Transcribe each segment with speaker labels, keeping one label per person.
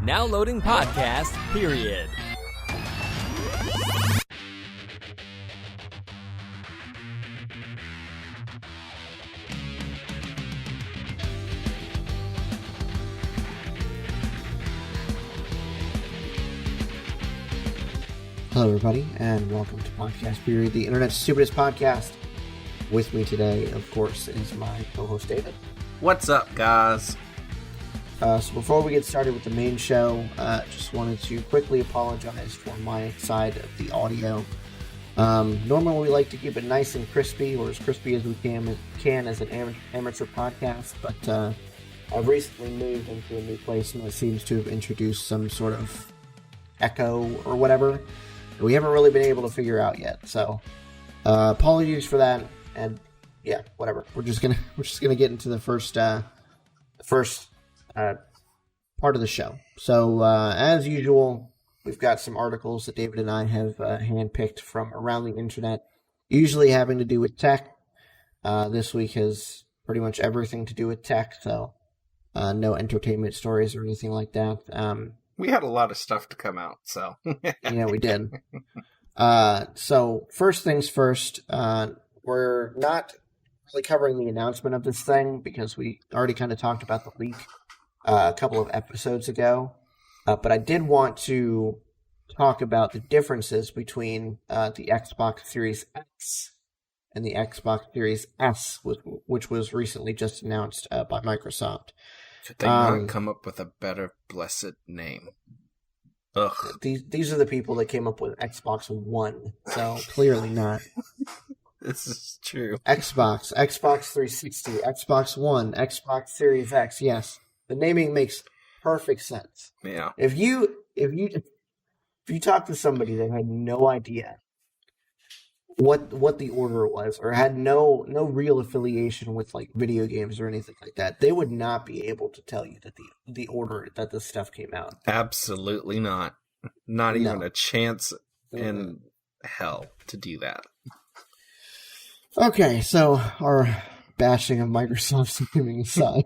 Speaker 1: Now loading podcast, period.
Speaker 2: Hello, everybody, and welcome to Podcast Period, the internet's stupidest podcast. With me today, of course, is my co-host, David.
Speaker 3: What's up, guys?
Speaker 2: So before we get started with the main show, just wanted to quickly apologize for my side of the audio. Normally, we like to keep it nice and crispy, or as crispy as we can as an amateur podcast, but I've recently moved into a new place, and it seems to have introduced some sort of echo or whatever that we haven't really been able to figure out yet. So apologies for that, and yeah, whatever. We're just gonna get into the first part of the show. So as usual, we've got some articles that David and I have handpicked from around the internet, usually having to do with tech. This week has pretty much everything to do with tech, so no entertainment stories or anything like that.
Speaker 3: We had a lot of stuff to come out, so.
Speaker 2: Yeah, we did. So, first things first, we're not really covering the announcement of this thing because we already kind of talked about the leak a couple of episodes ago. But I did want to talk about the differences between the Xbox Series X and the Xbox Series S, which was recently just announced by Microsoft.
Speaker 3: Could they not come up with a better blessed name? Ugh.
Speaker 2: These are the people that came up with Xbox One, so clearly not.
Speaker 3: This is true.
Speaker 2: Xbox 360, Xbox One, Xbox Series X. Yes, the naming makes perfect sense.
Speaker 3: Yeah.
Speaker 2: If you talk to somebody that had no idea what the order was, or had no real affiliation with like video games or anything like that, they would not be able to tell you that the order that this stuff came out.
Speaker 3: Absolutely not. Not even a chance in hell to do that.
Speaker 2: Okay, so our bashing of Microsoft's naming aside,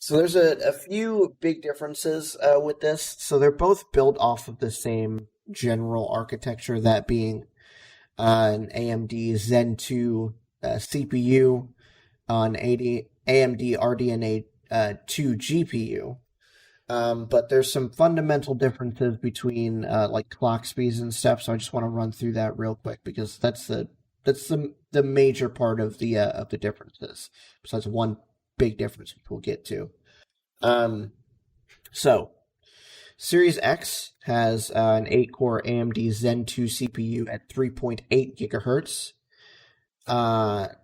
Speaker 2: so there's a few big differences with this. So they're both built off of the same general architecture, that being an AMD Zen 2 CPU on AMD RDNA 2 GPU. But there's some fundamental differences between like clock speeds and stuff. So I just want to run through that real quick because that's the major part of the differences. Besides one big difference, which we'll get to. So Series X has an 8-core AMD Zen 2 CPU at 3.8 gigahertz, and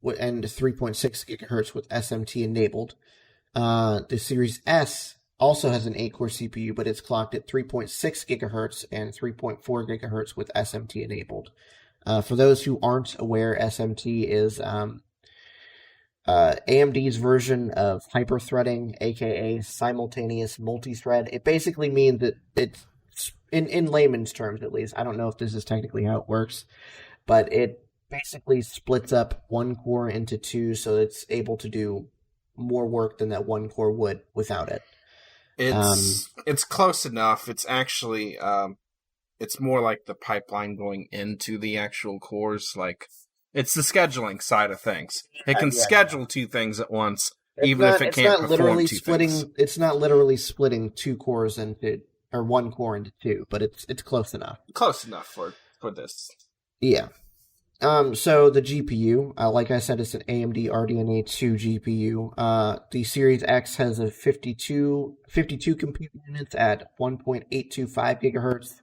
Speaker 2: 3.6 gigahertz with SMT enabled. The Series S also has an 8-core CPU, but it's clocked at 3.6 gigahertz and 3.4 gigahertz with SMT enabled. For those who aren't aware, SMT is AMD's version of hyper-threading, aka simultaneous multi-thread. It basically means that it's, in layman's terms at least, I don't know if this is technically how it works, but it basically splits up one core into two, so it's able to do more work than that one core would without it.
Speaker 3: It's close enough. It's actually it's more like the pipeline going into the actual cores, like. It's the scheduling side of things. It can schedule two things at once, even if it can't perform two things.
Speaker 2: It's not literally splitting two cores into, or one core into two, but it's close enough.
Speaker 3: Close enough for this.
Speaker 2: Yeah. So the GPU, like I said, it's an AMD RDNA 2 GPU. The Series X has a 52 compute units at 1.825 gigahertz.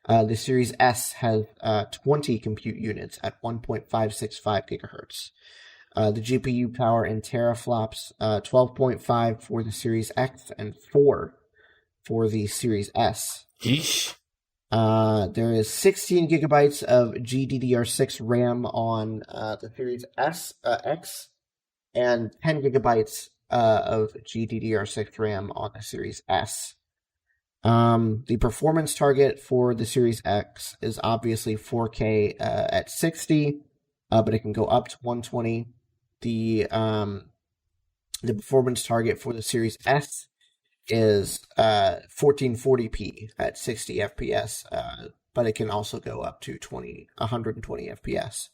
Speaker 2: The Series S has 20 compute units at 1.565 gigahertz. The GPU power in teraflops, 12.5 for the Series X and 4 for the Series S.
Speaker 3: Yeesh.
Speaker 2: There is 16 gigabytes of GDDR6 RAM on the Series X, and 10 gigabytes of GDDR6 RAM on the Series S. The performance target for the Series X is obviously 4K at 60, but it can go up to 120. The The performance target for the Series S is 1440p at 60 FPS, but it can also go up to 120 FPS.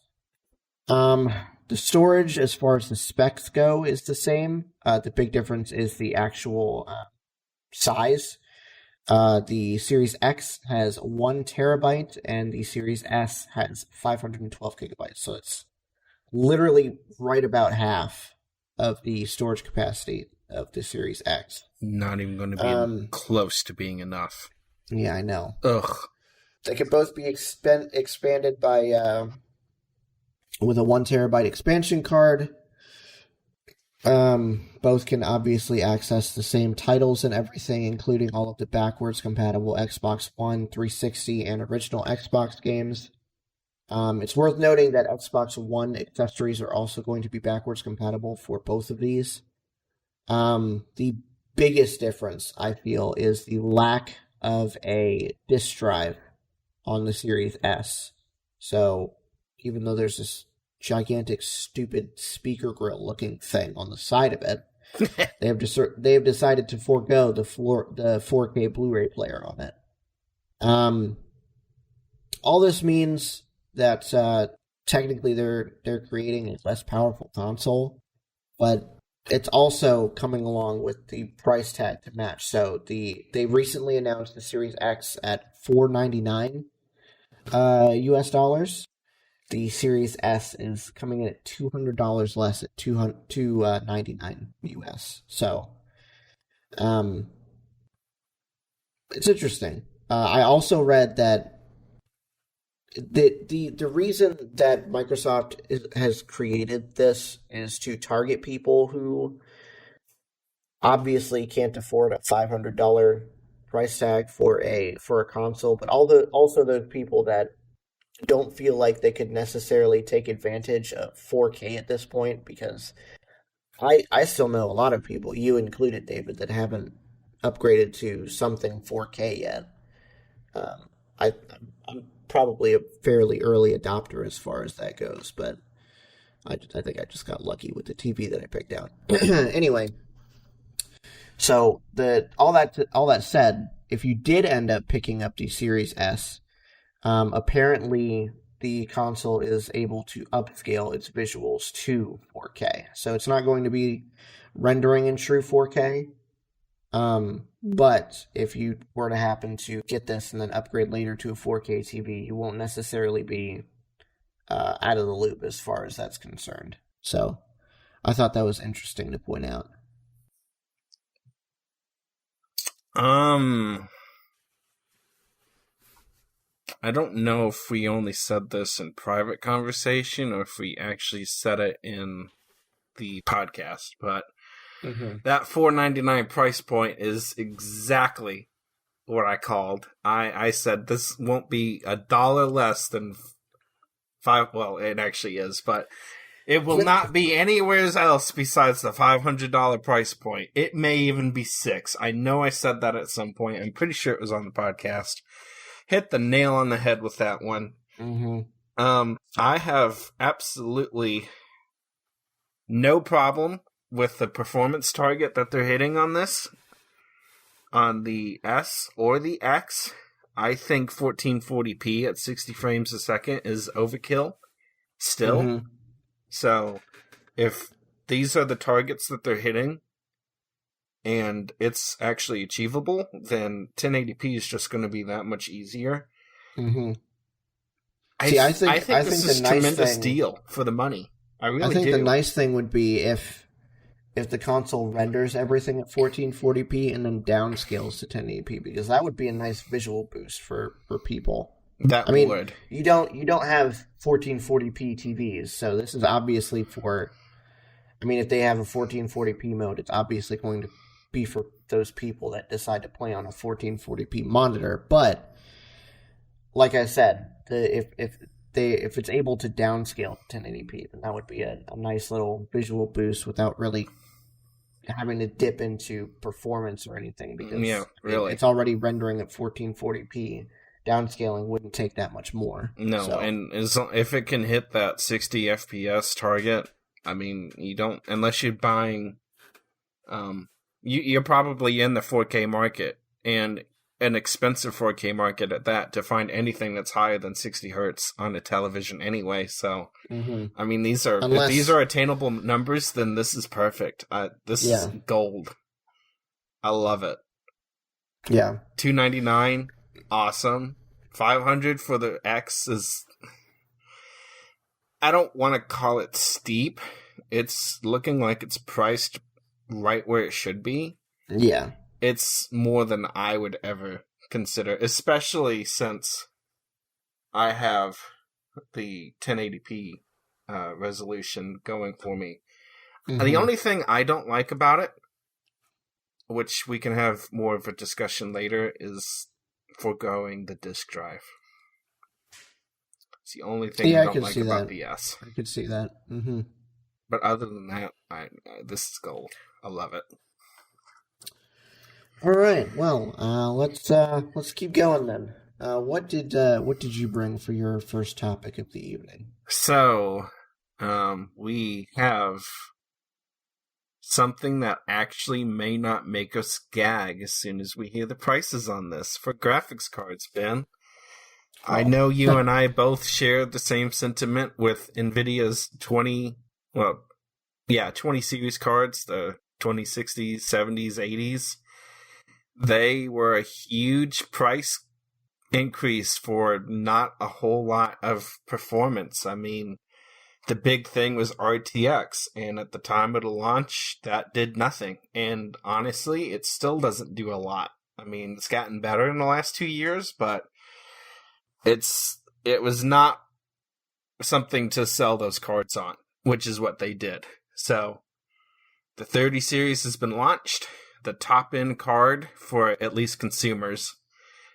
Speaker 2: The storage, as far as the specs go, is the same. The big difference is the actual size. The Series X has 1 terabyte, and the Series S has 512 gigabytes. So it's literally right about half of the storage capacity of the Series X.
Speaker 3: Not even going to be close to being enough.
Speaker 2: Yeah, I know.
Speaker 3: Ugh.
Speaker 2: They can both be expanded by with a 1 terabyte expansion card. Both can obviously access the same titles and everything, including all of the backwards compatible Xbox One, 360, and original Xbox games. It's worth noting that Xbox One accessories are also going to be backwards compatible for both of these. The biggest difference, I feel, is the lack of a disk drive on the Series S. So, even though there's this gigantic, stupid speaker grill looking thing on the side of it, they have decided to forego the 4K Blu-ray player on it. All this means that technically they're creating a less powerful console, but it's also coming along with the price tag to match. So they recently announced the Series X at $499 US dollars. The Series S is coming in at $200 less at $299 US. So it's interesting. I also read that the reason that Microsoft has created this is to target people who obviously can't afford a $500 price tag for a console, but also those people that don't feel like they could necessarily take advantage of 4K at this point, because I still know a lot of people, you included, David, that haven't upgraded to something 4K yet. I'm probably a fairly early adopter as far as that goes, but I think I just got lucky with the TV that I picked out. Anyway, so all that said, if you did end up picking up the Series S, apparently the console is able to upscale its visuals to 4K. So it's not going to be rendering in true 4K. But if you were to happen to get this and then upgrade later to a 4K TV, you won't necessarily be out of the loop as far as that's concerned. So I thought that was interesting to point out.
Speaker 3: I don't know if we only said this in private conversation or if we actually said it in the podcast, but that $499 price point is exactly what I called. I said this won't be $1 less than $5. Well, it actually is, but it will not be anywhere else besides the $500 price point. It may even be $6. I know I said that at some point. I'm pretty sure it was on the podcast. Hit the nail on the head with that one. I have absolutely no problem with the performance target that they're hitting on this. On the S or the X, I think 1440p at 60 frames a second is overkill still. So if these are the targets that they're hitting and it's actually achievable, then 1080p is just going to be that much easier. I think this is a tremendous deal for the money. I think
Speaker 2: the nice thing would be if the console renders everything at 1440p and then downscales to 1080p, because that would be a nice visual boost for people.
Speaker 3: That would.
Speaker 2: You don't have 1440p TVs, so this is obviously for. I mean, if they have a 1440p mode, it's obviously going to be for those people that decide to play on a 1440p monitor. But like I said, if it's able to downscale to 1080p, then that would be a nice little visual boost without really having to dip into performance or anything, because it's already rendering at 1440p. Downscaling wouldn't take that much more.
Speaker 3: No, so. And if it can hit that 60 FPS target, I mean, you don't, unless you're buying You're probably in the 4K market, and an expensive 4K market at that, to find anything that's higher than 60 hertz on a television anyway. So, I mean, if these are attainable numbers, then this is perfect. This is gold. I love it.
Speaker 2: Yeah.
Speaker 3: $299, awesome. $500 for the X is, I don't want to call it steep. It's looking like it's priced right where it should be.
Speaker 2: Yeah.
Speaker 3: It's more than I would ever consider, especially since I have the 1080p resolution going for me. The only thing I don't like about it, which we can have more of a discussion later, is foregoing the disk drive. It's the only thing I don't like about the S.
Speaker 2: I could see that.
Speaker 3: But other than that, this is gold. I love it.
Speaker 2: All right. Well, let's keep going then. What did you bring for your first topic of the evening?
Speaker 3: So, we have something that actually may not make us gag as soon as we hear the prices on this for graphics cards, Ben. Oh. I know you and I both share the same sentiment with NVIDIA's 20 series cards, the 2060s, 70s, 80s. They were a huge price increase for not a whole lot of performance. I mean, the big thing was RTX, and at the time of the launch, that did nothing. And honestly, it still doesn't do a lot. I mean, it's gotten better in the last 2 years, but it was not something to sell those cards on, which is what they did. So, the 30 series has been launched. The top-end card, for at least consumers,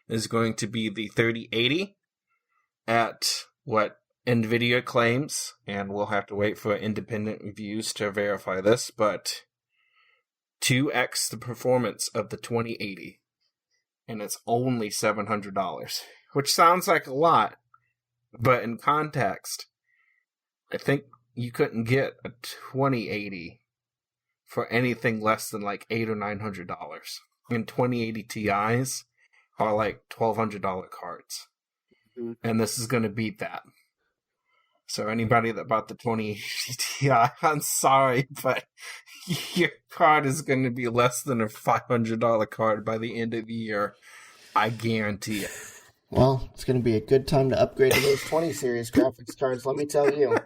Speaker 3: is going to be the 3080 at what NVIDIA claims, and we'll have to wait for independent reviews to verify this, but 2x the performance of the 2080, and it's only $700, which sounds like a lot, but in context, I think you couldn't get a 2080 for anything less than like $800 or $900. And 2080 Ti's are like $1,200 cards. And this is going to beat that. So anybody that bought the 2080 Ti, I'm sorry, but your card is going to be less than a $500 card by the end of the year. I guarantee it.
Speaker 2: Well, it's going to be a good time to upgrade to those 20 series graphics cards, let me tell you.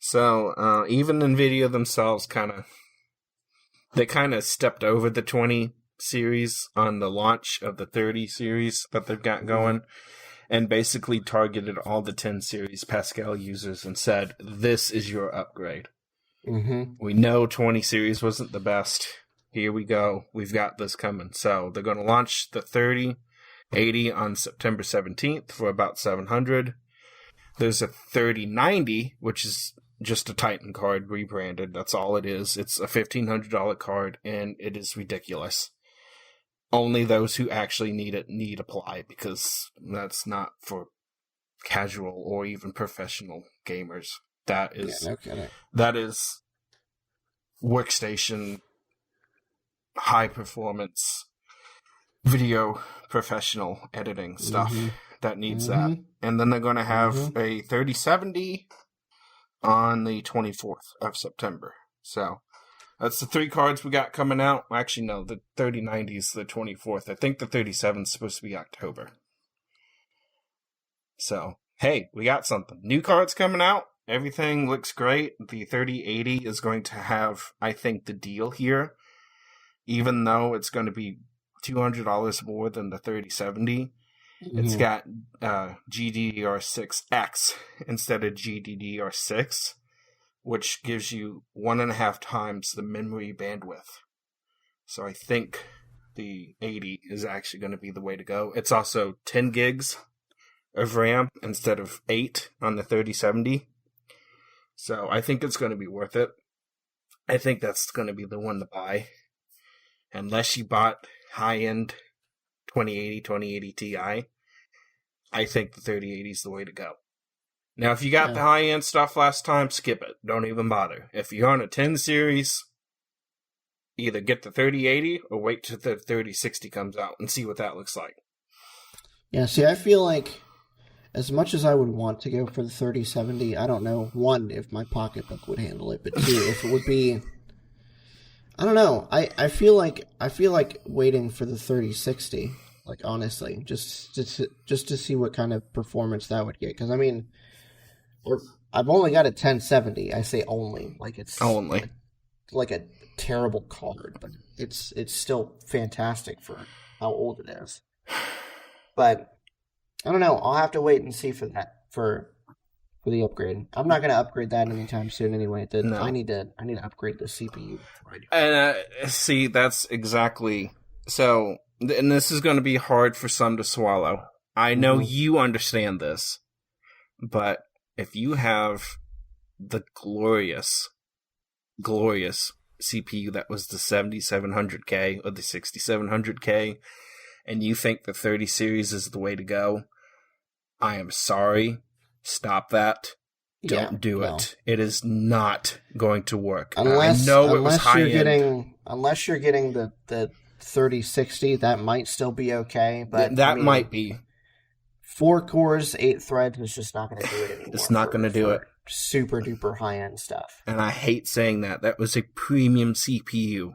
Speaker 3: So, even NVIDIA themselves kind of stepped over the 20 series on the launch of the 30 series that they've got going, and basically targeted all the 10 series Pascal users and said, this is your upgrade. We know 20 series wasn't the best. Here we go. We've got this coming. So they're going to launch the 3080 on September 17th for about $700. There's a 3090, which is just a Titan card rebranded. That's all it is. It's a $1,500 card, and it is ridiculous. Only those who actually need it need apply, because that's not for casual or even professional gamers. That is workstation, high performance, video professional editing stuff that needs that. And then they're going to have a 3070 on the 24th of September. So that's the 3 cards we got coming out. Actually, no, the 3090 is the 24th. I think the 37 is supposed to be October. So, hey, we got something. New cards coming out. Everything looks great. The 3080 is going to have, I think, the deal here. Even though it's going to be $200 more than the 3070. It's got GDDR6X instead of GDDR6, which gives you 1.5 times the memory bandwidth. So I think the 80 is actually going to be the way to go. It's also 10 gigs of RAM instead of 8 on the 3070. So I think it's going to be worth it. I think that's going to be the one to buy. Unless you bought high-end 2080 Ti, I think the 3080 is the way to go. Now, if you got the high-end stuff last time, skip it. Don't even bother. If you're on a 10 series, either get the 3080 or wait till the 3060 comes out and see what that looks like.
Speaker 2: Yeah, see, I feel like as much as I would want to go for the 3070, I don't know, one, if my pocketbook would handle it, but two, if it would be... I don't know. I feel like waiting for the 3060, like, honestly, just to see what kind of performance that would get. Because, I mean, I've only got a 1070. I say only. Like, it's...
Speaker 3: Only.
Speaker 2: Like a terrible card, but it's still fantastic for how old it is. But I don't know. I'll have to wait and see for that for the upgrade. I'm not going to upgrade that anytime soon anyway.
Speaker 3: No.
Speaker 2: I need to upgrade the CPU.
Speaker 3: And see, that's exactly so. And this is going to be hard for some to swallow. I know you understand this, but if you have the glorious CPU that was the 7700K or the 6700K, and you think the 30 series is the way to go, I am sorry. Stop that. Don't do it. It is not going to work.
Speaker 2: Unless,
Speaker 3: I know it was high end.
Speaker 2: Unless you're getting the 3060, that might still be okay. But
Speaker 3: that might be.
Speaker 2: 4 cores, 8 threads is just not going to do it anymore.
Speaker 3: It's not going to do it.
Speaker 2: Super duper high end stuff.
Speaker 3: And I hate saying that. That was a premium CPU.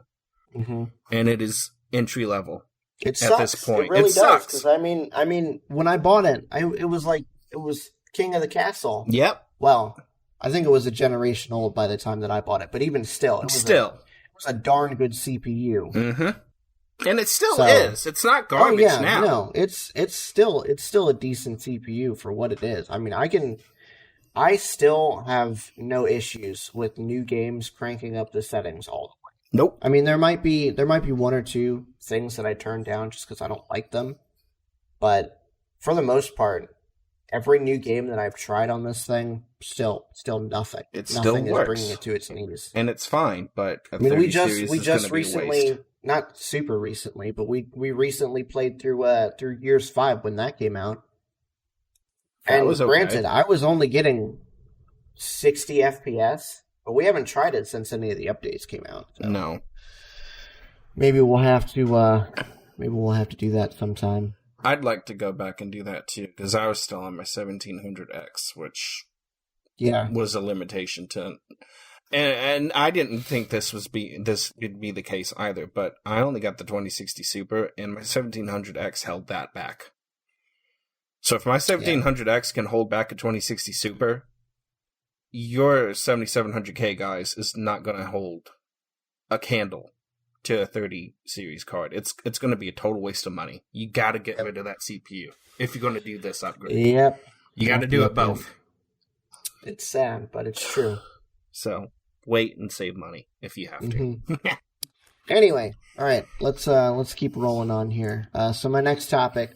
Speaker 2: Mm-hmm.
Speaker 3: And it is entry level.
Speaker 2: It
Speaker 3: at
Speaker 2: sucks.
Speaker 3: this point.
Speaker 2: It really does.
Speaker 3: Sucks.
Speaker 2: Because I mean, when I bought it, it was King of the Castle.
Speaker 3: Yep.
Speaker 2: Well, I think it was a generation old by the time that I bought it, but even still, it was a darn good CPU.
Speaker 3: Mm-hmm. And it still is. It's not garbage now.
Speaker 2: No, it's still a decent CPU for what it is. I mean, I still have no issues with new games cranking up the settings all the way.
Speaker 3: Nope.
Speaker 2: I mean, there might be one or two things that I turn down just because I don't like them, but for the most part, every new game that I've tried on this thing, still nothing.
Speaker 3: It
Speaker 2: nothing
Speaker 3: still
Speaker 2: is
Speaker 3: works.
Speaker 2: bringing it to its knees.
Speaker 3: And it's fine, but
Speaker 2: I mean, we just recently, not super recently, but we recently played through Gears 5 when that came out. And
Speaker 3: was okay.
Speaker 2: Granted, I was only getting 60 FPS, but we haven't tried it since any of the updates came out. So
Speaker 3: No.
Speaker 2: maybe we'll have to do that sometime.
Speaker 3: I'd like to go back and do that too, because I was still on my 1700X, which was a limitation to. And I didn't think this would be the case either, but I only got the 2060 Super, and my 1700X held that back. So if my 1700X can hold back a 2060 Super, your 7700K, guys, is not going to hold a candle to a 30 series card. It's going to be a total waste of money. You got to get rid of that CPU if you're going to do this upgrade.
Speaker 2: Yep.
Speaker 3: You got to do it both.
Speaker 2: It's sad, but it's true.
Speaker 3: So wait and save money if you have to.
Speaker 2: Mm-hmm. Anyway, all right, let's keep rolling on here. So my next topic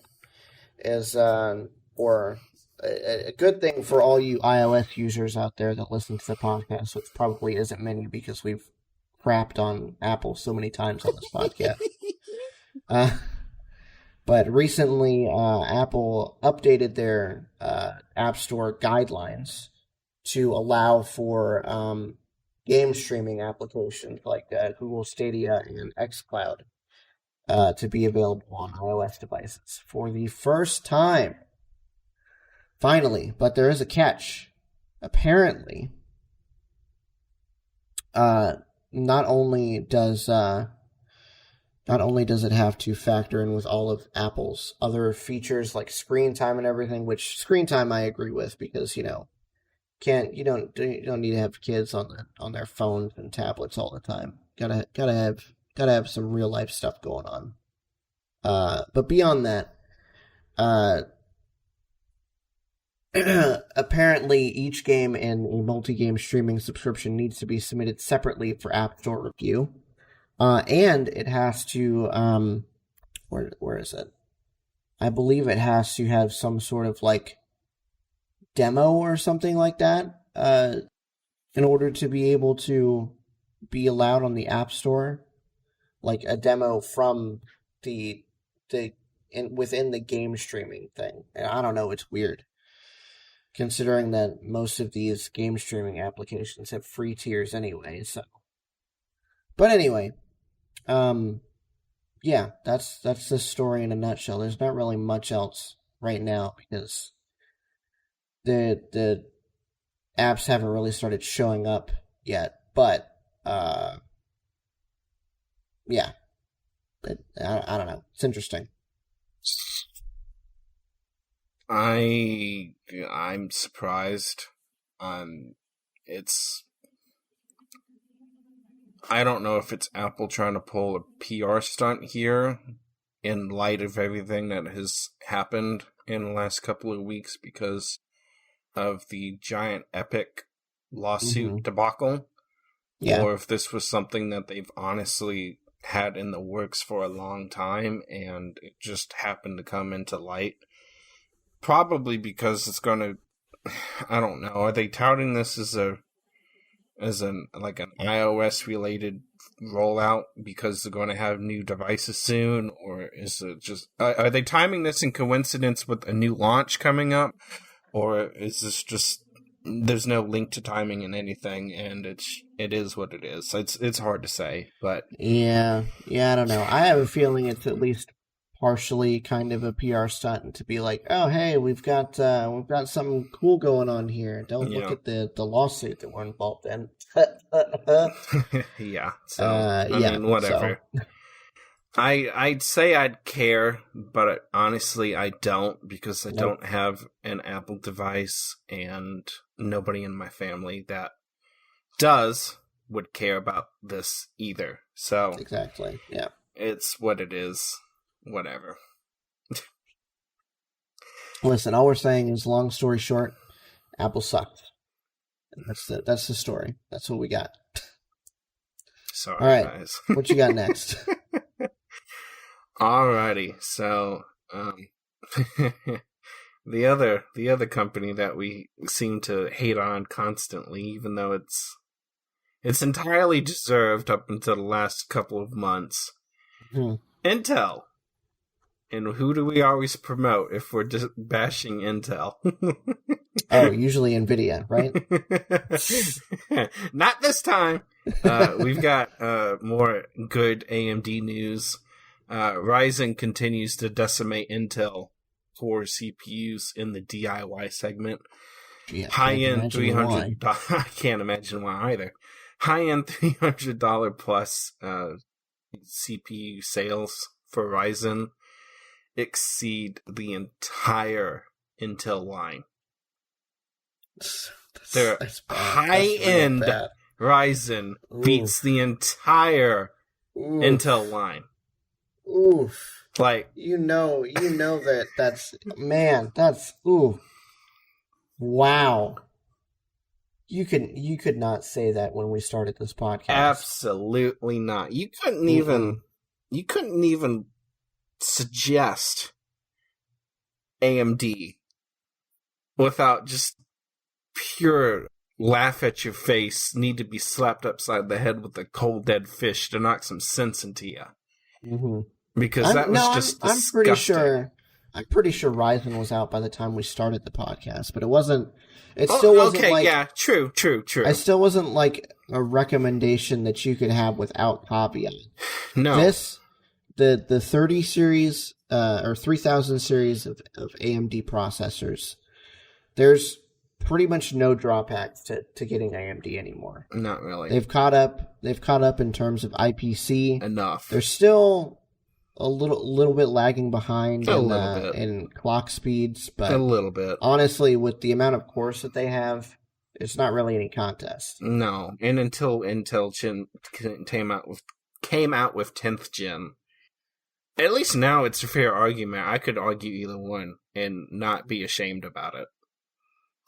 Speaker 2: is or a good thing for all you iOS users out there that listen to the podcast, which probably isn't many because we've crapped on Apple so many times on this podcast. But recently, Apple updated their App Store guidelines to allow for game streaming applications like Google Stadia and xCloud to be available on iOS devices for the first time. Finally, but there is a catch. Apparently, not only does it have to factor in with all of Apple's other features like screen time and everything, which screen time I agree with because you don't need to have kids on their phones and tablets all the time. Gotta have some real life stuff going on. But beyond that, apparently each game in a multi-game streaming subscription needs to be submitted separately for App Store review. And it has to, where is it? I believe it has to have some sort of like demo or something like that, in order to be able to be allowed on the App Store, like a demo from within the game streaming thing. And I don't know, it's weird, considering that most of these game streaming applications have free tiers anyway. So, but anyway, Yeah, that's the story in a nutshell. There's not really much else right now because the apps haven't really started showing up yet. But yeah, I don't know. It's interesting.
Speaker 3: I'm surprised. It's I don't know if it's Apple trying to pull a PR stunt here in light of everything that has happened in the last couple of weeks because of the giant Epic lawsuit debacle.
Speaker 2: Yeah.
Speaker 3: Or if this was something that they've honestly had in the works for a long time and it just happened to come into light. Probably because it's going to, I don't know, are they touting this as an iOS related rollout because they're going to have new devices soon, or is it just are they timing this in coincidence with a new launch coming up, or is this just there's no link to timing in anything and it is what it is. It's hard to say, but
Speaker 2: yeah, I don't know. I have a feeling it's at least partially kind of a PR stunt to be like, oh hey, we've got something cool going on here. Don't look at the lawsuit that we're involved in.
Speaker 3: Yeah. So I mean, whatever. So. I'd say I'd care, but honestly I don't because I don't have an Apple device and nobody in my family that would care about this either. So
Speaker 2: exactly. Yeah.
Speaker 3: It's what it is. Whatever.
Speaker 2: Listen, all we're saying is, long story short, Apple sucked. That's the story. That's what we got.
Speaker 3: Sorry,
Speaker 2: all right,
Speaker 3: guys.
Speaker 2: What you got next?
Speaker 3: Alrighty, so the other company that we seem to hate on constantly, even though it's entirely deserved up until the last couple of months. Intel. And who do we always promote if we're just bashing Intel?
Speaker 2: Oh, usually NVIDIA, right?
Speaker 3: Not this time. We've got more good AMD news. Ryzen continues to decimate Intel Core CPUs in the DIY segment.
Speaker 2: Yeah,
Speaker 3: high-end $300. I can't imagine why either. High-end $300 plus CPU sales for Ryzen exceed the entire Intel line. Their high-end Ryzen beats the entire Intel line.
Speaker 2: Oof.
Speaker 3: Like
Speaker 2: you know that's ooh. Wow. You could not say that when we started this podcast.
Speaker 3: Absolutely not. You couldn't even suggest AMD without just pure laugh at your face, need to be slapped upside the head with a cold dead fish to knock some sense into you. Because that was just disgusting.
Speaker 2: I'm pretty sure Ryzen was out by the time we started the podcast, but it wasn't. It still wasn't
Speaker 3: okay,
Speaker 2: like.
Speaker 3: Yeah, true.
Speaker 2: It still wasn't like a recommendation that you could have without caveat.
Speaker 3: No.
Speaker 2: The 30 series or 3000 series of AMD processors, there's pretty much no drawbacks to getting AMD anymore.
Speaker 3: Not really.
Speaker 2: They've caught up in terms of IPC.
Speaker 3: Enough.
Speaker 2: They're still a little bit lagging behind in clock speeds, but
Speaker 3: a little bit.
Speaker 2: Honestly, with the amount of cores that they have, it's not really any contest.
Speaker 3: No, and until Intel came out with 10th gen, at least now it's a fair argument. I could argue either one and not be ashamed about it.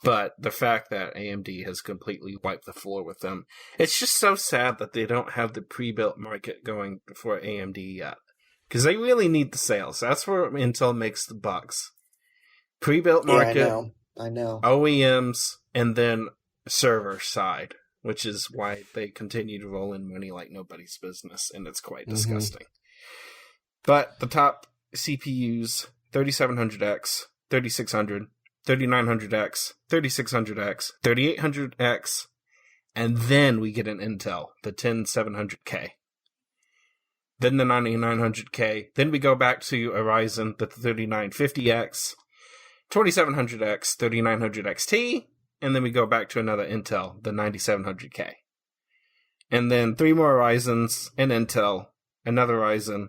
Speaker 3: But the fact that AMD has completely wiped the floor with them, it's just so sad that they don't have the pre-built market going for AMD yet. Because they really need the sales. That's where Intel makes the bucks. Pre-built market,
Speaker 2: yeah, I know.
Speaker 3: OEMs, and then server side, which is why they continue to roll in money like nobody's business, and it's quite disgusting. But the top CPUs, 3700X, 3600, 3900X, 3600X, 3800X, and then we get an Intel, the 10700K. then the 9900K. Then we go back to a Ryzen, the 3950X, 2700X, 3900XT, and then we go back to another Intel, the 9700K. And then 3 more Ryzens, an Intel, another Ryzen,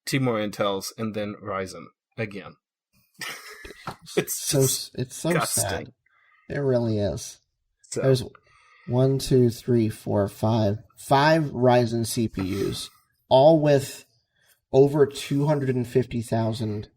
Speaker 3: 2 more Intels, and then Ryzen again. It's
Speaker 2: so
Speaker 3: disgusting.
Speaker 2: sad. It really is.
Speaker 3: So,
Speaker 2: There's 1, 2, 3, 4, 5 Ryzen CPUs, all with over 250,000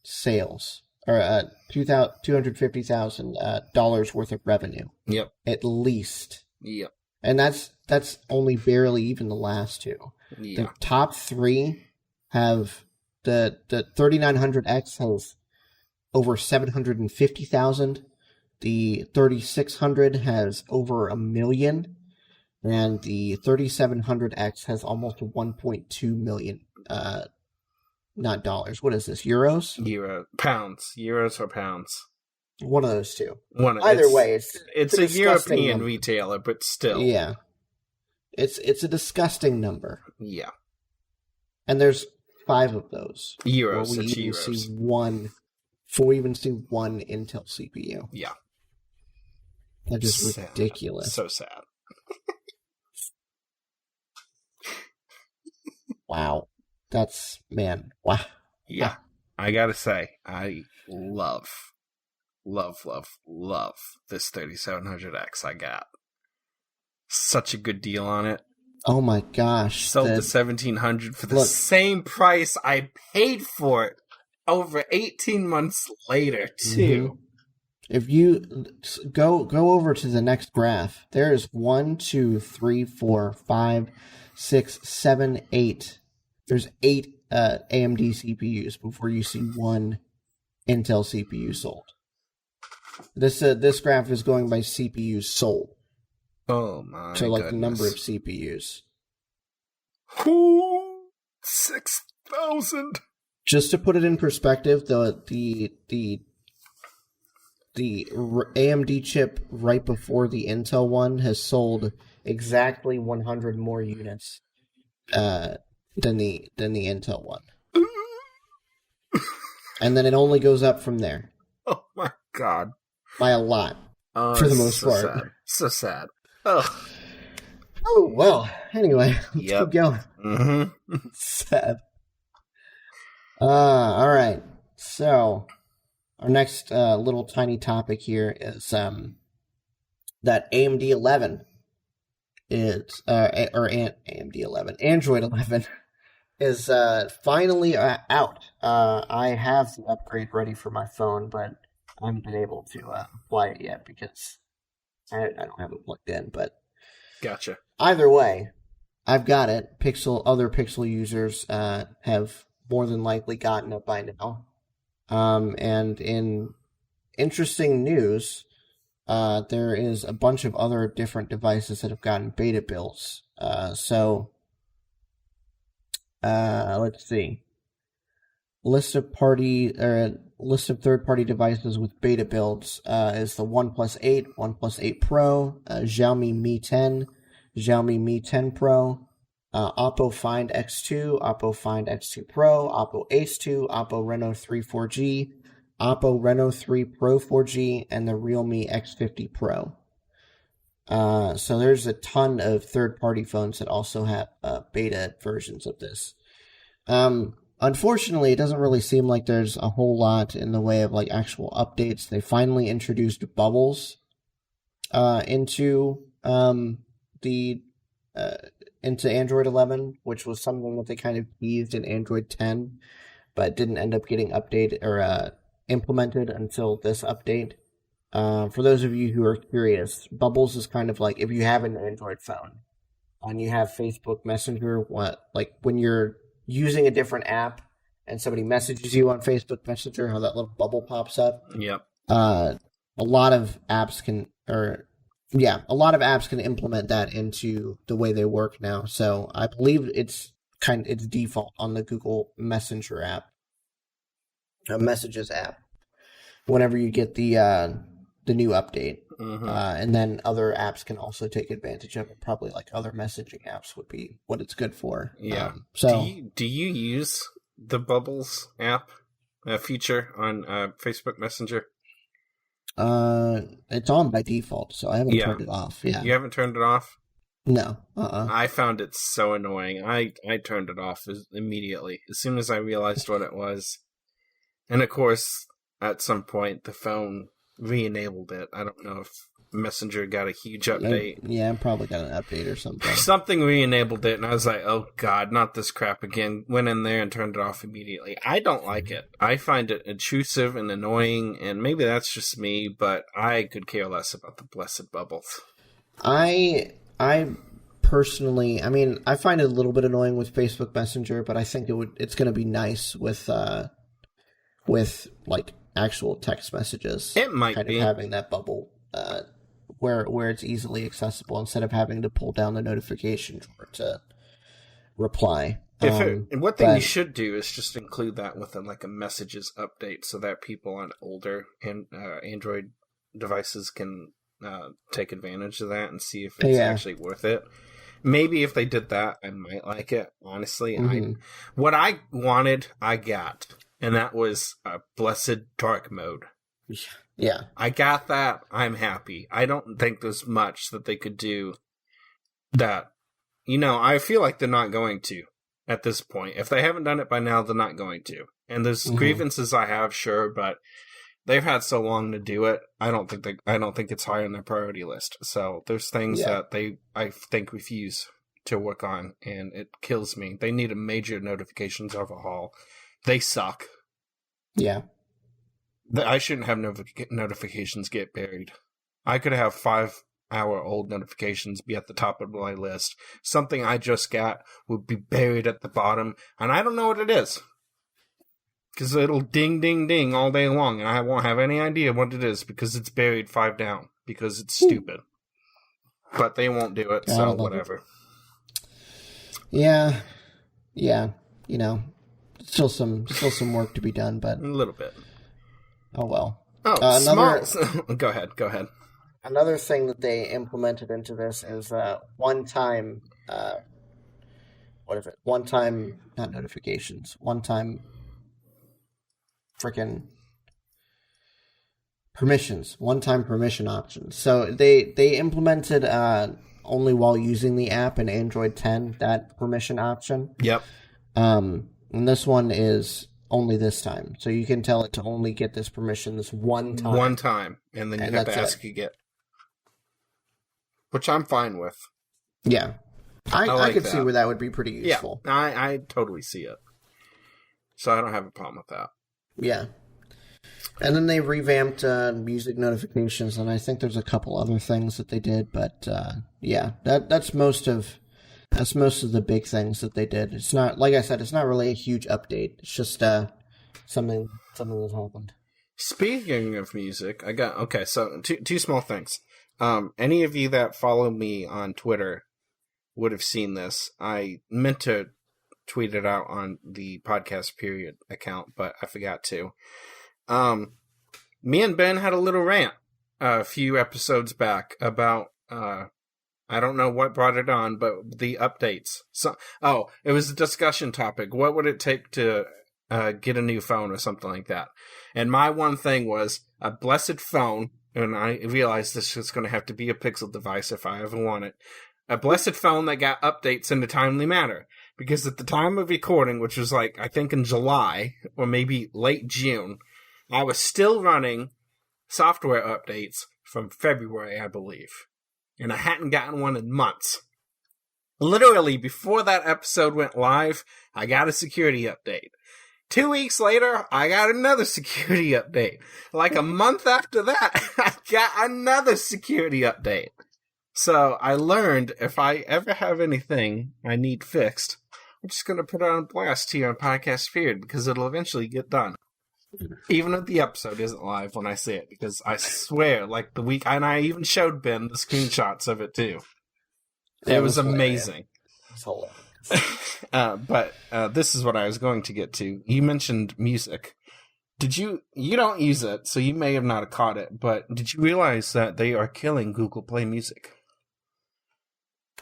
Speaker 2: sales, or $250,000 worth of revenue.
Speaker 3: Yep.
Speaker 2: At least.
Speaker 3: Yep.
Speaker 2: And that's only barely even the last two.
Speaker 3: Yeah.
Speaker 2: The top 3 have the 3900X has over 750,000. The 3600 has over 1 million, and the 3700X has almost 1.2 million. Not dollars. What is this? Euros?
Speaker 3: Pounds. Euros or pounds.
Speaker 2: One of those two.
Speaker 3: Either
Speaker 2: way,
Speaker 3: it's a European retailer, but still.
Speaker 2: Yeah. It's a disgusting number.
Speaker 3: Yeah.
Speaker 2: And there's 5 of those.
Speaker 3: Euros.
Speaker 2: Before we even see one Intel CPU.
Speaker 3: Yeah.
Speaker 2: That's just ridiculous.
Speaker 3: So sad.
Speaker 2: Wow. Wow.
Speaker 3: Yeah. I gotta say, I love this 3700X I got. Such a good deal on it.
Speaker 2: Oh my gosh.
Speaker 3: Sold the 1700 for the same price I paid for it over 18 months later, too.
Speaker 2: Mm-hmm. If you go over to the next graph, there is 1, 2, 3, 4, 5, 6, 7, 8. There's 8 AMD CPUs before you see one Intel CPU sold. This graph is going by CPUs sold.
Speaker 3: Oh my!
Speaker 2: So like
Speaker 3: goodness.
Speaker 2: the number of CPUs.
Speaker 3: 6,000.
Speaker 2: Just to put it in perspective, the AMD chip right before the Intel one has sold exactly 100 more units than the Intel one. And then it only goes up from there.
Speaker 3: Oh my god.
Speaker 2: By a lot. For the most part.
Speaker 3: Sad. So sad. Oh.
Speaker 2: Oh, well. Anyway, let's keep going.
Speaker 3: Mm-hmm.
Speaker 2: Sad. Alright. So, our next little tiny topic here is that AMD 11 is, AMD 11, Android 11 is finally out. I have the upgrade ready for my phone, but I haven't been able to apply it yet because I don't have it plugged in. But
Speaker 3: gotcha.
Speaker 2: Either way, I've got it. Other Pixel users have more than likely gotten it by now. And in interesting news, there is a bunch of other different devices that have gotten beta builds. Let's see. List of third-party devices with beta builds is the OnePlus 8, OnePlus 8 Pro, Xiaomi Mi 10, Xiaomi Mi 10 Pro, Oppo Find X2, Oppo Find X2 Pro, Oppo Ace 2, Oppo Reno 3 4G, Oppo Reno 3 Pro 4G, and the Realme X50 Pro. So there's a ton of third-party phones that also have beta versions of this. Unfortunately, it doesn't really seem like there's a whole lot in the way of like actual updates. They finally introduced bubbles into Android 11, which was something that they kind of teased in Android 10, but didn't end up getting updated or implemented until this update. For those of you who are curious, bubbles is kind of like if you have an Android phone and you have Facebook Messenger, when you're using a different app and somebody messages you on Facebook Messenger, how that little bubble pops up.
Speaker 3: Yep.
Speaker 2: A lot of apps can implement that into the way they work now. So I believe it's default on the Google Messenger app, Messages app, whenever you get the new update. and then other apps can also take advantage of it. Probably like other messaging apps would be what it's good for.
Speaker 3: Yeah.
Speaker 2: So
Speaker 3: do you use the Bubbles app feature on Facebook Messenger?
Speaker 2: It's on by default, so I haven't turned it off. Yeah,
Speaker 3: you haven't turned it off?
Speaker 2: No.
Speaker 3: I found it so annoying. I turned it off immediately as soon as I realized what it was, and of course, at some point, the phone re-enabled it. I don't know if Messenger got a huge update.
Speaker 2: Yeah, probably got an update or something.
Speaker 3: Something re-enabled it, and I was like, oh god, not this crap again. Went in there and turned it off immediately. I don't like it. I find it intrusive and annoying, and maybe that's just me, but I could care less about the blessed bubbles.
Speaker 2: I personally, I mean, I find it a little bit annoying with Facebook Messenger, but I think it's going to be nice with like actual text messages.
Speaker 3: It might
Speaker 2: kind
Speaker 3: be
Speaker 2: of having that bubble where it's easily accessible instead of having to pull down the notification to reply.
Speaker 3: What thing you should do is just include that with a messages update so that people on older Android devices can take advantage of that and see if it's actually worth it. Maybe if they did that, I might like it. Honestly, what I wanted, I got, and that was a blessed dark mode.
Speaker 2: Yeah,
Speaker 3: I got that. I'm happy. I don't think there's much that they could do that. I feel like they're not going to at this point. If they haven't done it by now, they're not going to. And there's grievances I have, sure, but they've had so long to do it. I don't think it's high on their priority list. So there's things that I think refuse to work on, and it kills me. They need a major notifications overhaul. They suck.
Speaker 2: Yeah.
Speaker 3: I shouldn't have notifications get buried. I could have 5-hour-old notifications be at the top of my list. Something I just got would be buried at the bottom, and I don't know what it is. Because it'll ding, ding, ding all day long, and I won't have any idea what it is because it's buried 5 down, because it's stupid. But they won't do it, so whatever.
Speaker 2: Yeah. Still some work to be done, but
Speaker 3: a little bit.
Speaker 2: Oh well.
Speaker 3: Go ahead.
Speaker 2: Another thing that they implemented into this is one-time. What is it? One-time, not notifications. One-time. Freaking permissions. One-time permission options. So they implemented only while using the app in Android 10 that permission option.
Speaker 3: Yep.
Speaker 2: And this one is only this time. So you can tell it to only get this permission this one time.
Speaker 3: One time. And then you have to ask again. Which I'm fine with.
Speaker 2: Yeah. I could see where that would be pretty useful.
Speaker 3: Yeah, I totally see it. So I don't have a problem with that.
Speaker 2: Yeah. And then they revamped music notifications, and I think there's a couple other things that they did, but that's most of the big things that they did. It's not, like I said, it's not really a huge update. It's just something that happened.
Speaker 3: Speaking of music, so two small things. Any of you that follow me on Twitter would have seen this. I meant to tweet it out on the podcast period account, but I forgot to. Me and Ben had a little rant a few episodes back about I don't know what brought it on, but the updates. It was a discussion topic. What would it take to get a new phone or something like that? And my one thing was a blessed phone, and I realized this is going to have to be a Pixel device if I ever want it. A blessed phone that got updates in a timely manner. Because at the time of recording, which was I think in July, or maybe late June, I was still running software updates from February, I believe. And I hadn't gotten one in months. Literally, before that episode went live, I got a security update. 2 weeks later, I got another security update. A month after that, I got another security update. So I learned if I ever have anything I need fixed, I'm just going to put it on blast here on Podcast Period because it'll eventually get done. Even if the episode isn't live when I say it, because I swear, the week, and I even showed Ben the screenshots of it too. It was amazing.
Speaker 2: It's hilarious.
Speaker 3: But this is what I was going to get to. You mentioned music. Did you don't use it, so you may have not caught it, but did you realize that they are killing Google Play Music?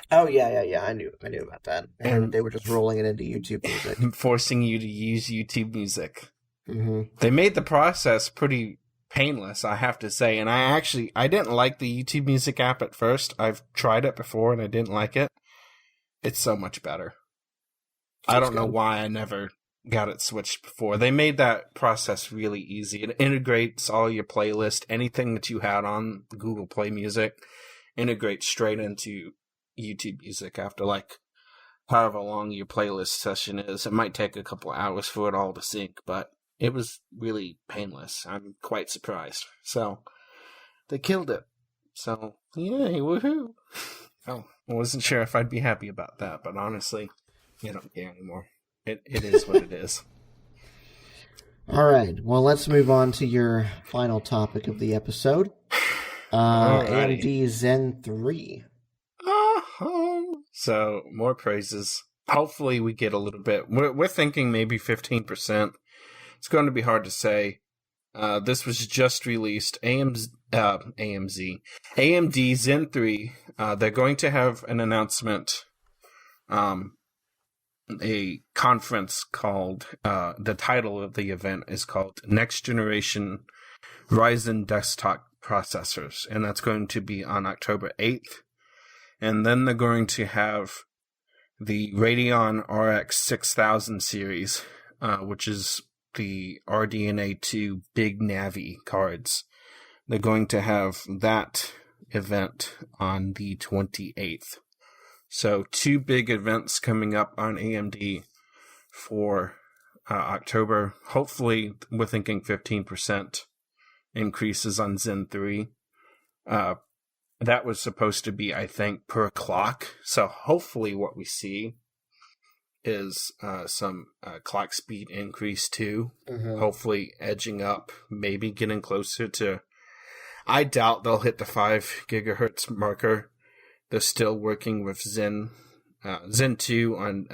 Speaker 2: Oh, yeah. I knew about that.
Speaker 3: And
Speaker 2: they were just rolling it into YouTube Music.
Speaker 3: Forcing you to use YouTube Music.
Speaker 2: Mm-hmm.
Speaker 3: They made the process pretty painless, I have to say. And I didn't like the YouTube Music app at first. I've tried it before and I didn't like it. It's so much better. I don't know why I never got it switched before. They made that process really easy. It integrates all your playlist, anything that you had on Google Play Music, integrates straight into YouTube Music after like however long your playlist session is. It might take a couple hours for it all to sync, but it was really painless. I'm quite surprised. So they killed it. So yay, woohoo! Oh, I wasn't sure if I'd be happy about that, but honestly, I don't care anymore. It is what it is.
Speaker 2: All right. Well, let's move on to your final topic of the episode. AMD Zen 3.
Speaker 3: So, more praises. Hopefully we get a little bit. We're thinking maybe 15%. It's going to be hard to say. This was just released. AMD Zen 3. They're going to have an announcement. A conference called, the title of the event is called Next Generation Ryzen Desktop Processors. And that's going to be on October 8th. And then they're going to have the Radeon RX 6000 series, which is the RDNA 2 Big Navi cards. They're going to have that event on the 28th. So 2 big events coming up on AMD for October. Hopefully, we're thinking 15% increases on Zen 3. That was supposed to be, I think, per clock. So hopefully what we see is some clock speed increase too. Mm-hmm. Hopefully edging up, maybe getting closer to... I doubt they'll hit the 5 gigahertz marker. They're still working with Zen 2 on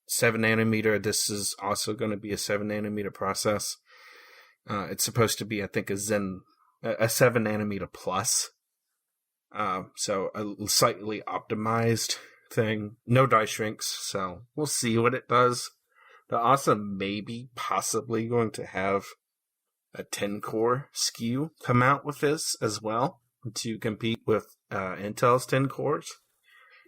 Speaker 3: 7 nanometer. This is also going to be a 7 nanometer process. It's supposed to be, I think, a 7 nanometer plus. So a slightly optimized thing. No die shrinks, so we'll see what it does. They're also maybe possibly going to have a 10-core SKU come out with this as well to compete with Intel's 10 cores.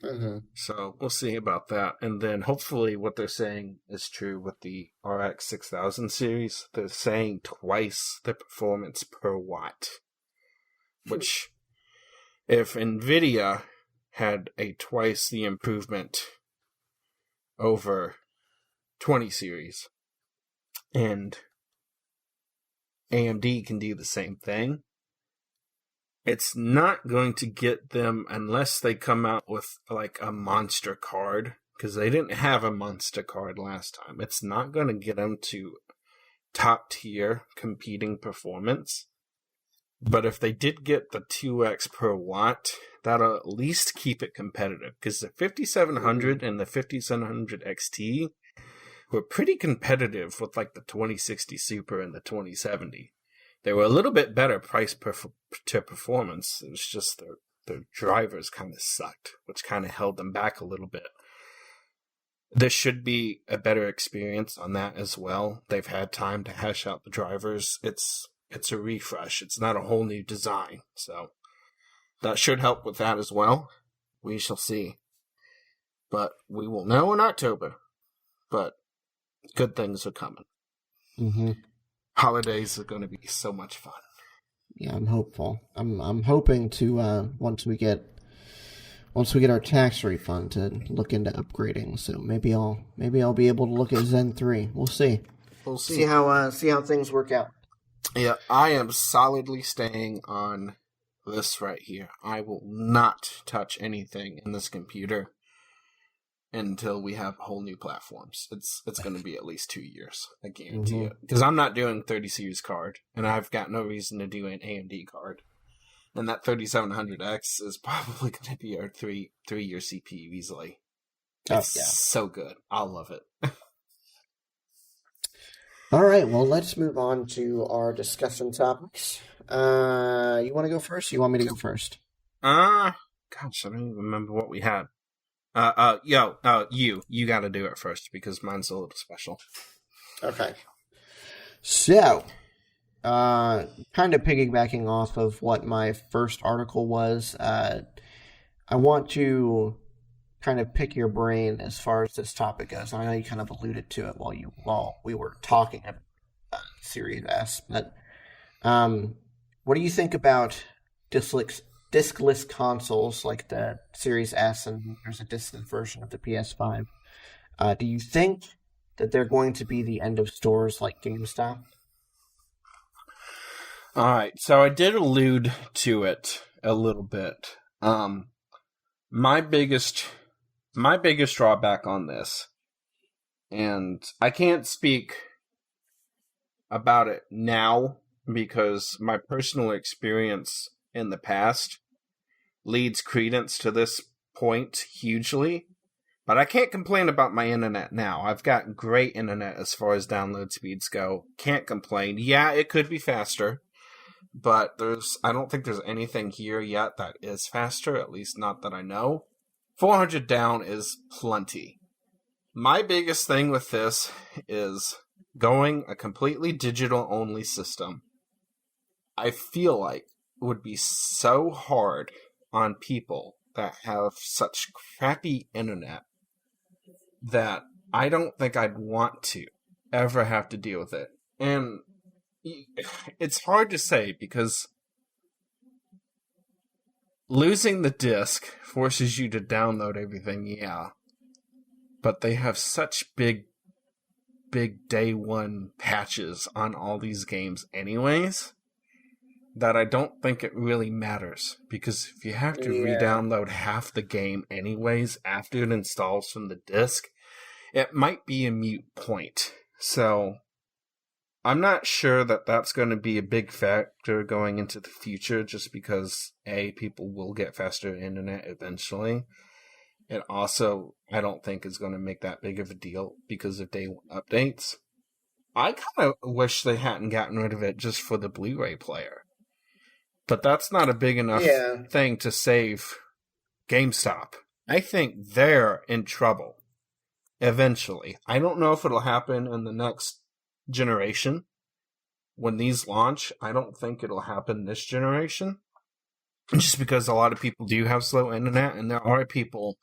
Speaker 3: Mm-hmm. So we'll see about that. And then hopefully what they're saying is true with the RX 6000 series. They're saying twice the performance per watt. Which, if NVIDIA had a twice the improvement over 20 series, and AMD can do the same thing, it's not going to get them unless they come out with like a monster card, because they didn't have a monster card last time. It's not going to get them to top tier competing performance. But if they did get the 2x per watt, that'll at least keep it competitive, because the 5700 and the 5700 XT were pretty competitive with like the 2060 Super and the 2070. They were a little bit better price to performance. It was just their drivers kind of sucked, which kind of held them back a little bit. There should be a better experience on that as well. They've had time to hash out the drivers. It's a refresh. It's not a whole new design. So that should help with that as well. We shall see. But we will know in October. But good things are coming. Mm-hmm. Holidays are going to be so much fun.
Speaker 2: Yeah, I'm hopeful. I'm hoping to once we get our tax refund to look into upgrading. So maybe I'll be able to look at Zen 3. We'll see.
Speaker 3: We'll see.
Speaker 2: See how things work out.
Speaker 3: Yeah, I am solidly staying on this right here. I will not touch anything in this computer until we have whole new platforms. It's going to be at least 2 years. I guarantee it. Because I'm not doing 30 series card, and I've got no reason to do an AMD card. And that 3700X is probably going to be our 3-year CPU easily. It's so good. I'll love it.
Speaker 2: All right, well, let's move on to our discussion topics. You want to go first? Or you want me to go first?
Speaker 3: Gosh, I don't even remember what we had. You got to do it first because mine's a little special.
Speaker 2: Okay. So, kind of piggybacking off of what my first article was, I want to kind of pick your brain as far as this topic goes. I know you kind of alluded to it while we were talking about Series S, but what do you think about discless consoles like the Series S, and there's a discless version of the PS5? Do you think that they're going to be the end of stores like GameStop?
Speaker 3: All right, so I did allude to it a little bit. My biggest drawback on this, and I can't speak about it now because my personal experience in the past leads credence to this point hugely, but I can't complain about my internet now. I've got great internet as far as download speeds go. Can't complain. Yeah, it could be faster, but I don't think there's anything here yet that is faster, at least not that I know. 400 down is plenty. My biggest thing with this is going a completely digital-only system. I feel like it would be so hard on people that have such crappy internet that I don't think I'd want to ever have to deal with it. And it's hard to say because losing the disc forces you to download everything, yeah. But they have such big day one patches on all these games anyways that I don't think it really matters. Because if you have to re-download half the game anyways after it installs from the disc, it might be a moot point. So I'm not sure that that's going to be a big factor going into the future just because, A, people will get faster internet eventually. It also, I don't think, is going to make that big of a deal because of day one updates. I kind of wish they hadn't gotten rid of it just for the Blu-ray player. But that's not a big enough thing to save GameStop. I think they're in trouble eventually. I don't know if it'll happen in the next generation. When these launch, I don't think it'll happen this generation. Just because a lot of people do have slow internet, and there are people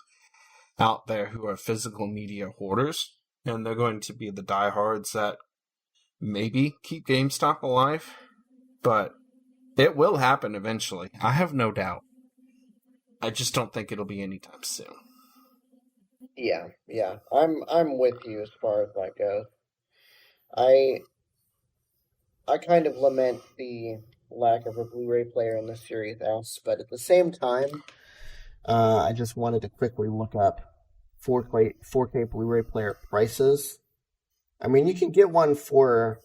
Speaker 3: out there who are physical media hoarders, and they're going to be the diehards that maybe keep GameStop alive. But it will happen eventually. I have no doubt. I just don't think it'll be anytime soon.
Speaker 2: Yeah. I'm with you as far as that goes. I kind of lament the lack of a Blu-ray player in the Series S, but at the same time, I just wanted to quickly look up 4K Blu-ray player prices. I mean, you can get one for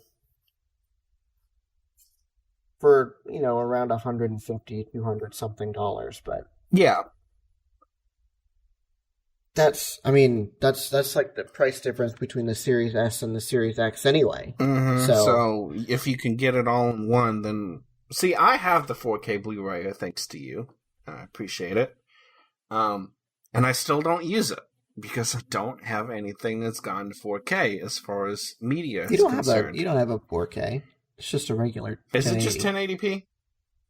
Speaker 2: around $150, $200 something, but
Speaker 3: yeah,
Speaker 2: that's like the price difference between the Series S and the Series X anyway.
Speaker 3: Mm-hmm. So if you can get it all in one, then see, I have the 4K Blu-ray thanks to you. I appreciate it. And I still don't use it because I don't have anything that's gone to 4K as far as media is concerned.
Speaker 2: You don't have a 4K. It's just a regular 1080p.
Speaker 3: Is it just 1080p?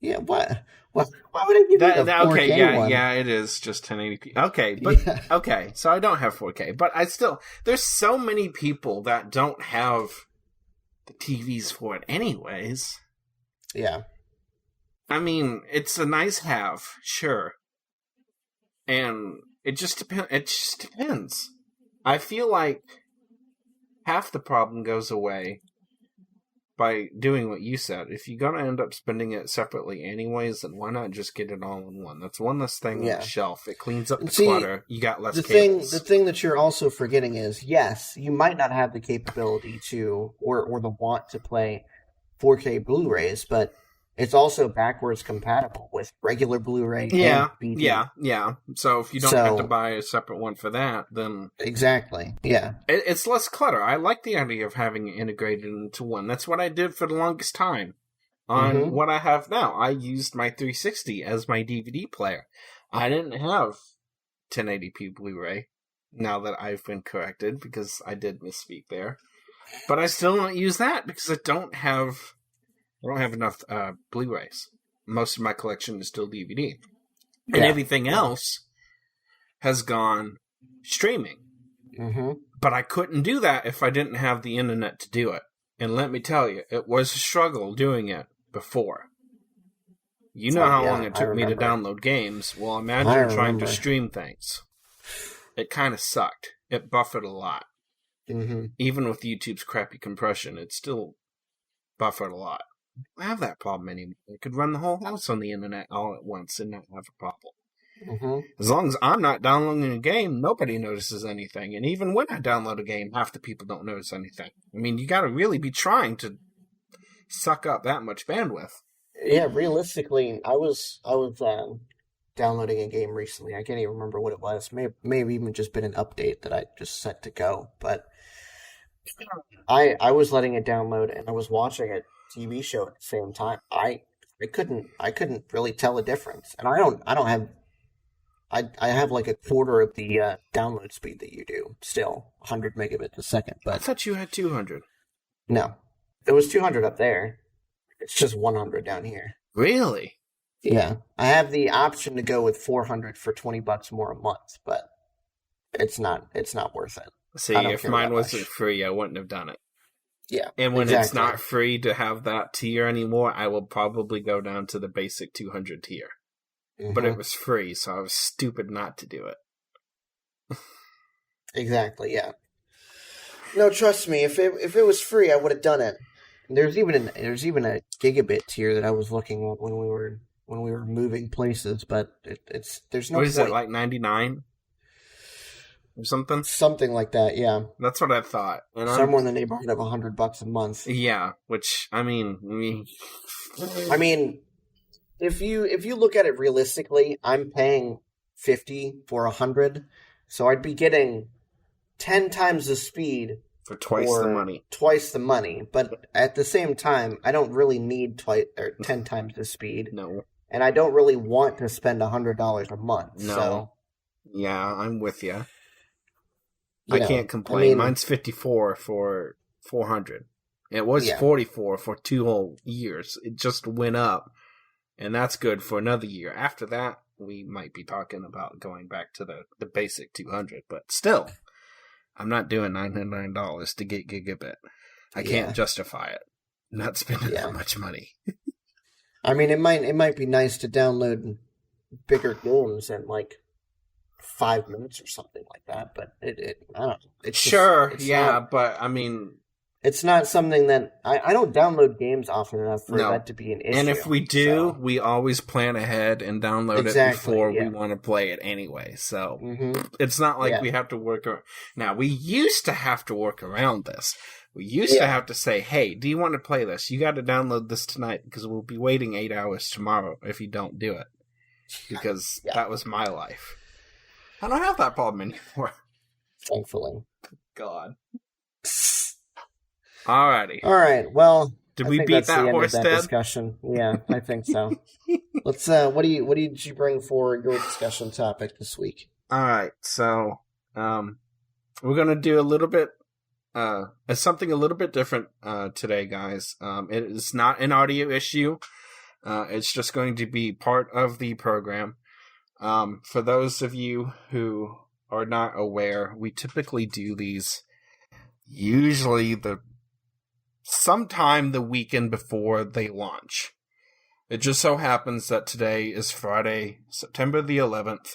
Speaker 2: Yeah, what? Why would I give you a 4K
Speaker 3: okay,
Speaker 2: one?
Speaker 3: Yeah, it is just 1080p. Okay, but okay, so I don't have 4K, but there's so many people that don't have the TVs for it anyways.
Speaker 2: Yeah.
Speaker 3: I mean, it's a nice have, sure. And it just depends. I feel like half the problem goes away by doing what you said. If you're going to end up spending it separately anyways, then why not just get it all in one? That's one less thing on the shelf. It cleans up the clutter. You got less cables.
Speaker 2: The thing that you're also forgetting is, yes, you might not have the capability to or the want to play 4K Blu-rays, but it's also backwards compatible with regular Blu-ray.
Speaker 3: Yeah,
Speaker 2: and DVD.
Speaker 3: yeah. So if you don't have to buy a separate one for that, then
Speaker 2: exactly, yeah,
Speaker 3: it's less clutter. I like the idea of having it integrated into one. That's what I did for the longest time. On what I have now, I used my 360 as my DVD player. I didn't have 1080p Blu-ray. Now that I've been corrected, because I did misspeak there, but I still don't use that because I don't have enough Blu-rays. Most of my collection is still DVD. And everything else has gone streaming. Mm-hmm. But I couldn't do that if I didn't have the internet to do it. And let me tell you, it was a struggle doing it before. You know how long it took me to download games. Well, imagine trying to stream things. It kind of sucked. It buffered a lot. Mm-hmm. Even with YouTube's crappy compression, it still buffered a lot. I don't have that problem anymore. I could run the whole house on the internet all at once and not have a problem. Mm-hmm. As long as I'm not downloading a game, nobody notices anything. And even when I download a game, half the people don't notice anything. I mean, you got to really be trying to suck up that much bandwidth.
Speaker 2: Yeah, realistically, I was downloading a game recently. I can't even remember what it was. Maybe even just been an update that I just set to go. But I was letting it download and I was watching a TV show at the same time. I couldn't really tell a difference. And I have like a quarter of the download speed that you do. Still 100 megabits a second. But
Speaker 3: I thought you had 200.
Speaker 2: No, it was 200 up there. It's just 100 down here.
Speaker 3: Really?
Speaker 2: Yeah, I have the option to go with 400 for $20 more a month, but it's not worth it.
Speaker 3: See, if mine wasn't free, I wouldn't have done it.
Speaker 2: Yeah,
Speaker 3: and when it's not free to have that tier anymore, I will probably go down to the basic 200 tier. Mm-hmm. But it was free, so I was stupid not to do it.
Speaker 2: Exactly. Yeah. No, trust me. If it was free, I would have done it. There's even a gigabit tier that I was looking at when we were moving places, but there's no.
Speaker 3: What is it, like 99 or something?
Speaker 2: Something like that, yeah.
Speaker 3: That's what I thought. And
Speaker 2: somewhere in the neighborhood of $100 a month.
Speaker 3: Yeah, which I mean,
Speaker 2: if you look at it realistically, I'm paying $50 for 100, so I'd be getting 10 times the speed.
Speaker 3: For twice the money. But at the same time, I don't really need 10 times the speed. No.
Speaker 2: And I don't really want to spend $100 a month.
Speaker 3: No.
Speaker 2: So,
Speaker 3: yeah, I'm with you. I can't complain. Mine's 54 for 400. It was 44 for 2 whole years. It just went up. And that's good for another year. After that, we might be talking about going back to the basic 200. But still, I'm not doing $909 to get gigabit. I can't justify it. I'm not spending that much money.
Speaker 2: I mean, it might be nice to download bigger games in like 5 minutes or something like that, but I don't know. It's
Speaker 3: sure, but I mean,
Speaker 2: it's not something that I don't download games often enough for that to be an issue.
Speaker 3: And if we do, we always plan ahead and download it before we want to play it anyway. So it's not like we have to work around. Now, we used to have to work around this. We used to have to say, hey, do you want to play this? You got to download this tonight because we'll be waiting 8 hours tomorrow if you don't do it. Because that was my life. I don't have that problem anymore.
Speaker 2: Thankfully.
Speaker 3: God. Alrighty.
Speaker 2: All right. Well,
Speaker 3: did we beat that horse dead?
Speaker 2: Discussion. Yeah, I think so. Let's. What did you bring for your discussion topic this week?
Speaker 3: All right. So, we're gonna do a little bit, something a little bit different today, guys. It is not an audio issue. It's just going to be part of the program. For those of you who are not aware, we typically do these usually sometime the weekend before they launch. It just so happens that today is Friday, September the 11th.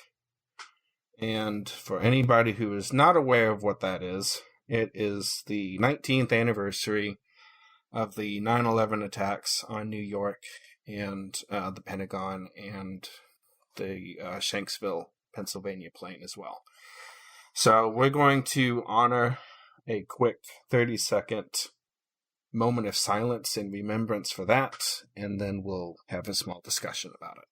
Speaker 3: And for anybody who is not aware of what that is, it is the 19th anniversary of the 9/11 attacks on New York and the Pentagon and the Shanksville, Pennsylvania plane as well. So we're going to honor a quick 30-second moment of silence and remembrance for that, and then we'll have a small discussion about it.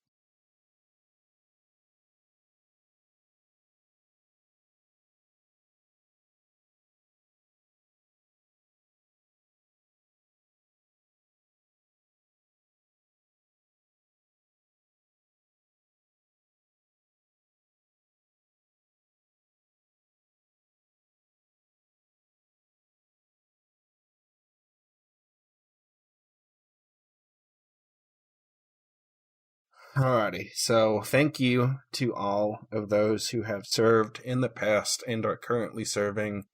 Speaker 3: Alrighty, so thank you to all of those who have served in the past and are currently serving.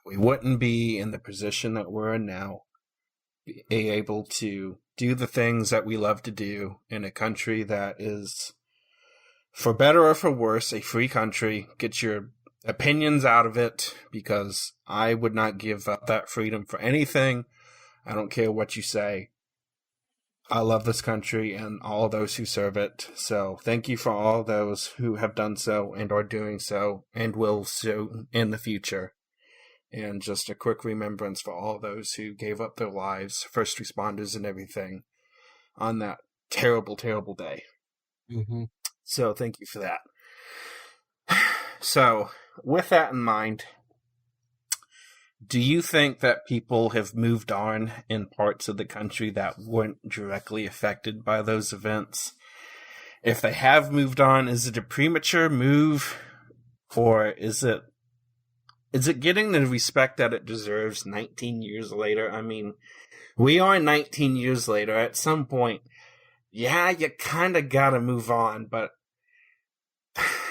Speaker 3: We wouldn't be in the position that we're in now, be able to do the things that we love to do in a country that is, for better or for worse, a free country. Get your opinions out of it, because I would not give up that freedom for anything. I don't care what you say. I love this country and all those who serve it. So thank you for all those who have done so and are doing so and will so in the future. And just a quick remembrance for all those who gave up their lives, first responders and everything, on that terrible, terrible day.
Speaker 2: Mm-hmm.
Speaker 3: So thank you for that. So with that in mind, do you think that people have moved on in parts of the country that weren't directly affected by those events? If they have moved on, is it a premature move, or is it getting the respect that it deserves 19 years later? I mean, we are 19 years later. At some point, yeah, you kind of got to move on, but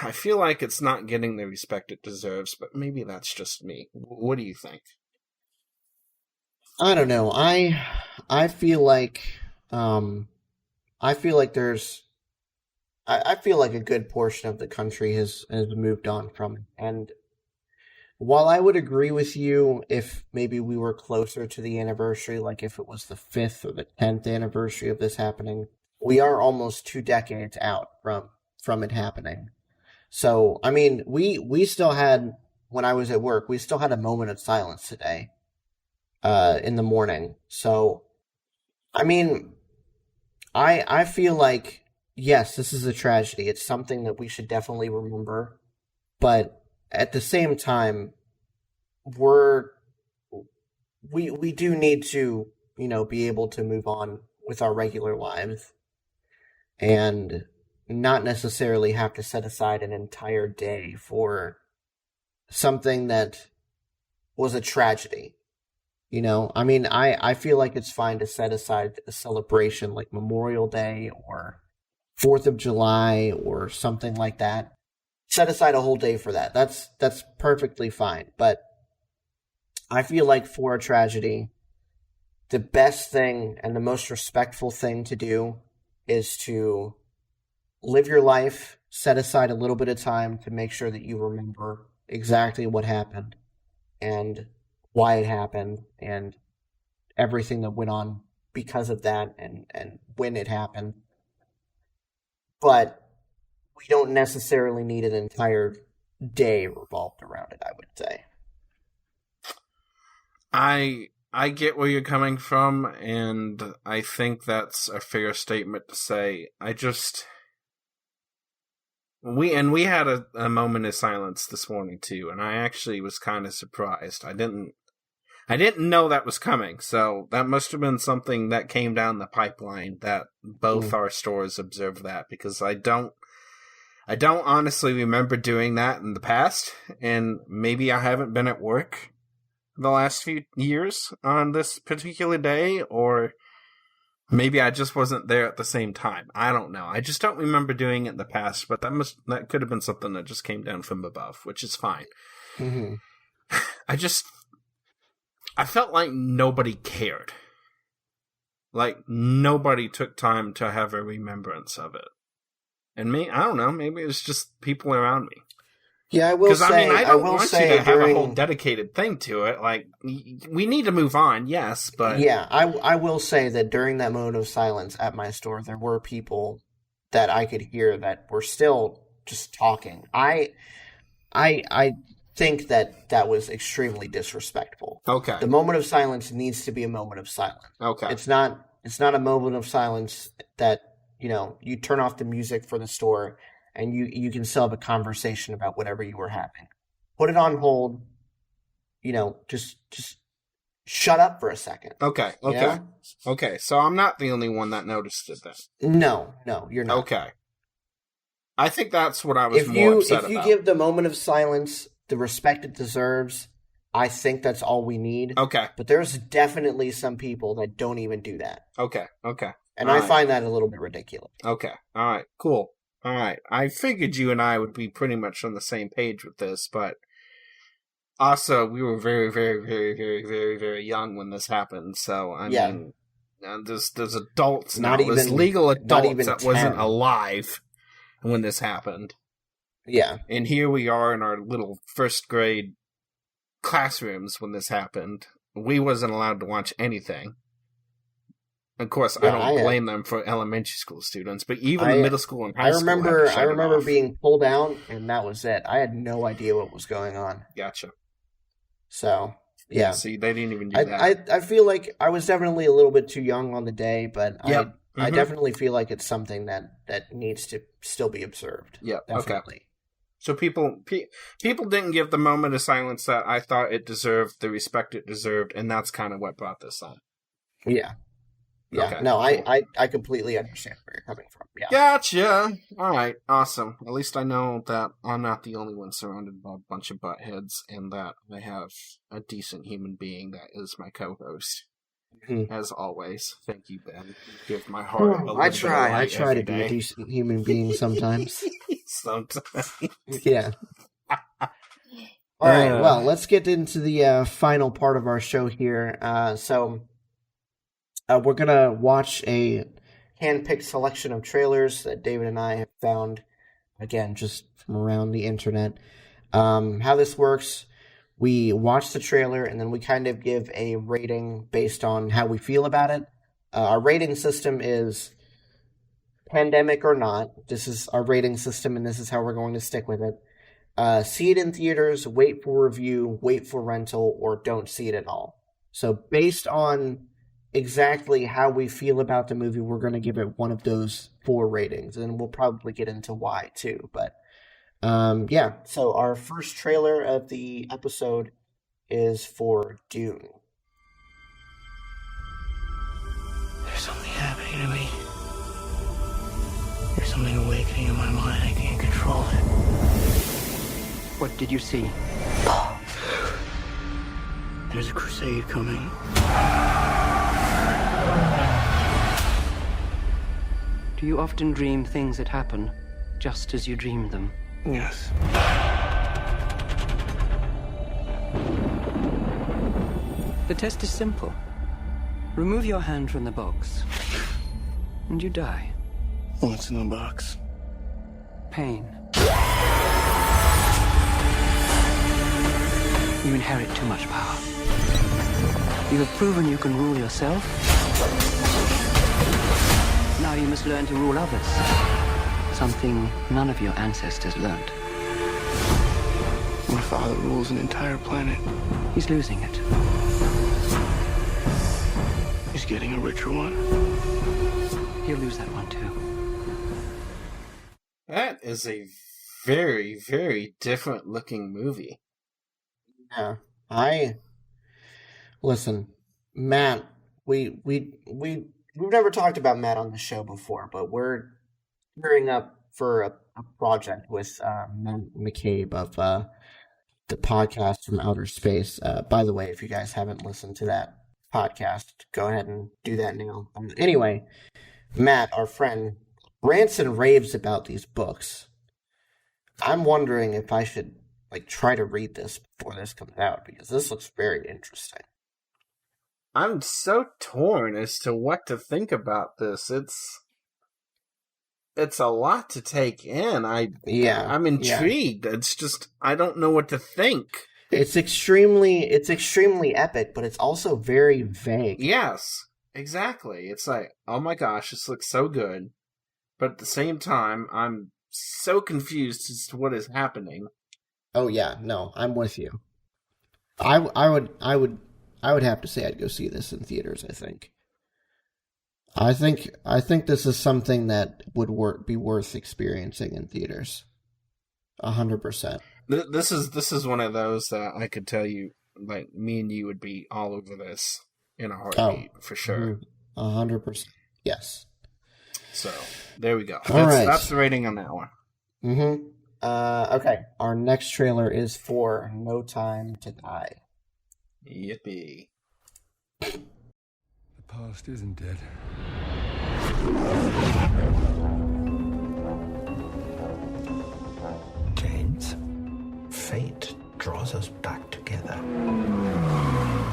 Speaker 3: I feel like it's not getting the respect it deserves, but maybe that's just me. What do you think?
Speaker 2: I don't know. I feel like there's I feel like a good portion of the country has moved on from it. And while I would agree with you if maybe we were closer to the anniversary, like if it was the 5th or the 10th anniversary of this happening, we are almost 2 decades out from it happening. So, I mean, we still had, when I was at work, we still had a moment of silence today, in the morning. So, I mean, I feel like, yes, this is a tragedy. It's something that we should definitely remember. But at the same time, we do need to, be able to move on with our regular lives and not necessarily have to set aside an entire day for something that was a tragedy. I mean, I feel like it's fine to set aside a celebration like Memorial Day or 4th of July or something like that. Set aside a whole day for that. That's perfectly fine. But I feel like for a tragedy, the best thing and the most respectful thing to do is to live your life, set aside a little bit of time to make sure that you remember exactly what happened and why it happened and everything that went on because of that and when it happened. But we don't necessarily need an entire day revolved around it, I would say.
Speaker 3: I get where you're coming from, and I think that's a fair statement to say. We had a moment of silence this morning too, and I actually was kind of surprised. I didn't know that was coming, so that must have been something that came down the pipeline that both our stores observed that, because I don't honestly remember doing that in the past, and maybe I haven't been at work the last few years on this particular day, or maybe I just wasn't there at the same time. I don't know. I just don't remember doing it in the past, but that could have been something that just came down from above, which is fine.
Speaker 2: Mm-hmm.
Speaker 3: I felt like nobody cared. Like, nobody took time to have a remembrance of it. And I don't know, maybe it's just people around me.
Speaker 2: Yeah, I will say...
Speaker 3: Because, I mean, I don't want you to have a whole dedicated thing to it. Like, we need to move on, yes, but...
Speaker 2: Yeah, I will say that during that moment of silence at my store, there were people that I could hear that were still just talking. I think that was extremely disrespectful.
Speaker 3: Okay.
Speaker 2: The moment of silence needs to be a moment of silence.
Speaker 3: Okay.
Speaker 2: It's not a moment of silence that, you turn off the music for the store and you can still have a conversation about whatever you were having. Put it on hold, just shut up for a second.
Speaker 3: Okay. Okay. So I'm not the only one that noticed it then.
Speaker 2: No, you're not.
Speaker 3: Okay. I think that's what I was more upset about.
Speaker 2: If you give the moment of silence the respect it deserves, I think that's all we need.
Speaker 3: Okay.
Speaker 2: But there's definitely some people that don't even do that.
Speaker 3: Okay.
Speaker 2: And
Speaker 3: All
Speaker 2: I
Speaker 3: right.
Speaker 2: find that a little bit ridiculous.
Speaker 3: Okay. All right. Cool. All right. I figured you and I would be pretty much on the same page with this, but also we were very, very, very, very, very, very young when this happened. So I mean, there's adults now. There's legal adults that
Speaker 2: 10.
Speaker 3: wasn't alive when this happened.
Speaker 2: Yeah.
Speaker 3: And here we are in our little first grade classrooms when this happened. We wasn't allowed to watch anything. Of course, I don't blame them for elementary school students, but even the middle school and high school. I remember being pulled out, and that was it. I had no idea what was going on. Gotcha.
Speaker 2: So, yeah.
Speaker 3: See, they didn't even do that.
Speaker 2: I feel like I was definitely a little bit too young on the day, but I definitely feel like it's something that needs to still be observed.
Speaker 3: Yeah,
Speaker 2: definitely.
Speaker 3: Okay. So people didn't give the moment of silence that I thought it deserved, the respect it deserved, and that's kind of what brought this on.
Speaker 2: Yeah. Yeah, okay, no, cool. I completely understand where you're coming from. Yeah.
Speaker 3: Gotcha. All right, awesome. At least I know that I'm not the only one surrounded by a bunch of buttheads, and that I have a decent human being that is my co-host. Mm-hmm. As always, thank you, Ben. You give my heart.
Speaker 2: I try to be a decent human being sometimes.
Speaker 3: Sometimes.
Speaker 2: Yeah. All right. Well, let's get into the final part of our show here. We're going to watch a hand-picked selection of trailers that David and I have found, again, just from around the internet. How this works, we watch the trailer, and then we kind of give a rating based on how we feel about it. Our rating system is pandemic or not. This is our rating system, and this is how we're going to stick with it. See it in theaters, wait for review, wait for rental, or don't see it at all. So based on exactly how we feel about the movie, we're going to give it one of those 4 ratings, and we'll probably get into why too. But yeah, so our first trailer of the episode is for Dune.
Speaker 4: There's something happening to me. There's something awakening in my mind. I can't control it.
Speaker 5: What did you see?
Speaker 4: There's a crusade coming.
Speaker 5: Do you often dream things that happen just as you dreamed them?
Speaker 4: Yes.
Speaker 5: The test is simple. Remove your hand from the box, and you die.
Speaker 4: What's in the box?
Speaker 5: Pain. You inherit too much power. You have proven you can rule yourself. Now you must learn to rule others. Something none of your ancestors learned.
Speaker 4: My father rules an entire planet.
Speaker 5: He's losing it.
Speaker 4: He's getting a richer one.
Speaker 5: He'll lose that one too.
Speaker 3: That is a very, very different looking movie.
Speaker 2: Yeah. Listen, Matt, we've never talked about Matt on the show before, but we're gearing up for a project with Matt McCabe of the podcast from outer space. By the way, if you guys haven't listened to that podcast, go ahead and do that now. Anyway, Matt, our friend, rants and raves about these books. I'm wondering if I should try to read this before this comes out, because this looks very interesting.
Speaker 3: I'm so torn as to what to think about this. It's a lot to take in. I'm intrigued. Yeah. It's just I don't know what to think.
Speaker 2: It's extremely epic, but it's also very vague.
Speaker 3: Yes, exactly. It's like, oh my gosh, this looks so good, but at the same time, I'm so confused as to what is happening.
Speaker 2: Oh yeah, no, I'm with you. I would I would have to say I'd go see this in theaters, I think. I think this is something that would be worth experiencing in theaters. 100%.
Speaker 3: This is one of those that I could tell you, like, me and you would be all over this in a heartbeat, for sure.
Speaker 2: 100%. Yes.
Speaker 3: So, there we go.
Speaker 2: All right.
Speaker 3: That's the rating on that one.
Speaker 2: Mm-hmm. Okay. Our next trailer is for No Time to Die.
Speaker 3: Yippee.
Speaker 6: The past isn't dead.
Speaker 7: James, fate draws us back together.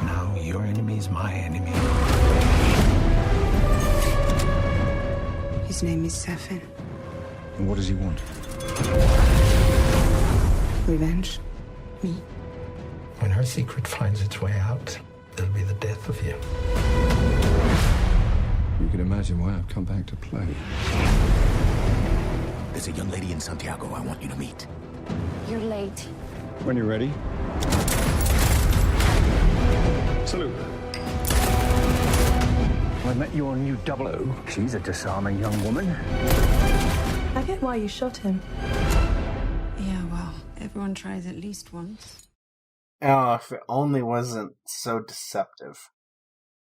Speaker 7: Now your enemy's my enemy.
Speaker 8: His name is Safin.
Speaker 6: And what does he want?
Speaker 8: Revenge. Me.
Speaker 7: When her secret finds its way out, it'll be the death of you.
Speaker 6: You can imagine why I've come back to play.
Speaker 9: There's a young lady in Santiago I want you to meet.
Speaker 10: You're late.
Speaker 6: When you're ready. Salute.
Speaker 11: I met your new 00. She's a disarming young woman.
Speaker 10: I get why you shot him.
Speaker 8: Yeah, well, everyone tries at least once.
Speaker 3: Oh, if it only wasn't so deceptive.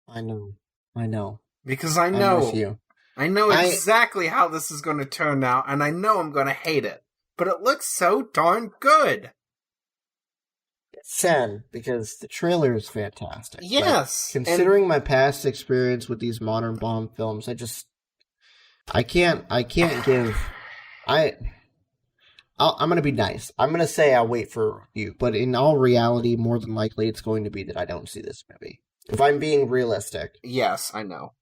Speaker 2: I know.
Speaker 3: Because I know.
Speaker 2: I'm with you.
Speaker 3: I know exactly how this is going to turn out, and I know I'm going to hate it. But it looks so darn good.
Speaker 2: It's sad, because the trailer is fantastic.
Speaker 3: Yes!
Speaker 2: Like, considering my past experience with these modern Bond films, I can't give... I'm going to be nice. I'm going to say I'll wait for you, but in all reality, more than likely, it's going to be that I don't see this movie. If I'm being realistic.
Speaker 3: Yes, I know.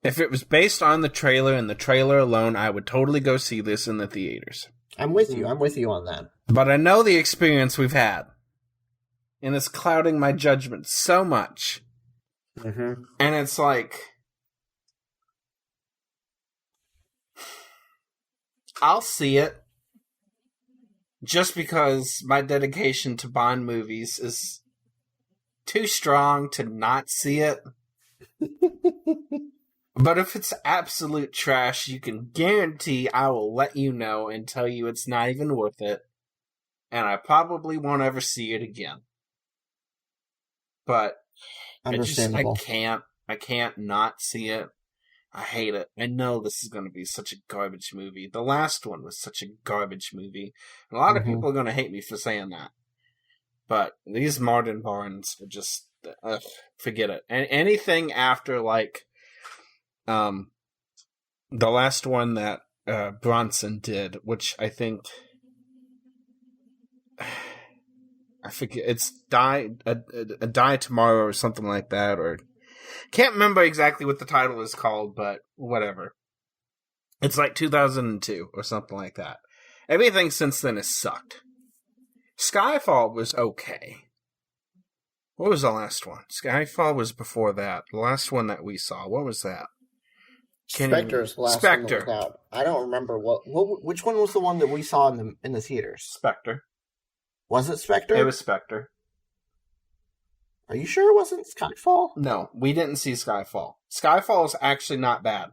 Speaker 3: If it was based on the trailer and the trailer alone, I would totally go see this in the theaters.
Speaker 2: I'm with you on that.
Speaker 3: But I know the experience we've had. And it's clouding my judgment so much.
Speaker 2: Mm-hmm.
Speaker 3: And it's like... I'll see it. Just because my dedication to Bond movies is too strong to not see it. But if it's absolute trash, you can guarantee I will let you know and tell you it's not even worth it. And I probably won't ever see it again. But
Speaker 2: Understandable.
Speaker 3: I can't not see it. I hate it. I know this is going to be such a garbage movie. The last one was such a garbage movie. A lot of people are going to hate me for saying that. But these modern Bonds are just... forget it. And anything after, like... the last one that Bronson did, which I think... I forget, it's Die Tomorrow or something like that, or... Can't remember exactly what the title is called, but whatever. It's like 2002 or something like that. Everything since then has sucked. Skyfall was okay. What was the last one? Skyfall was before that. The last one that we saw. What was that?
Speaker 2: Spectre's the last one that was out. I don't remember which one was the one that we saw in the theaters.
Speaker 3: Spectre.
Speaker 2: Was it Spectre?
Speaker 3: It was Spectre.
Speaker 2: Are you sure it wasn't Skyfall?
Speaker 3: No, we didn't see Skyfall. Skyfall is actually not bad.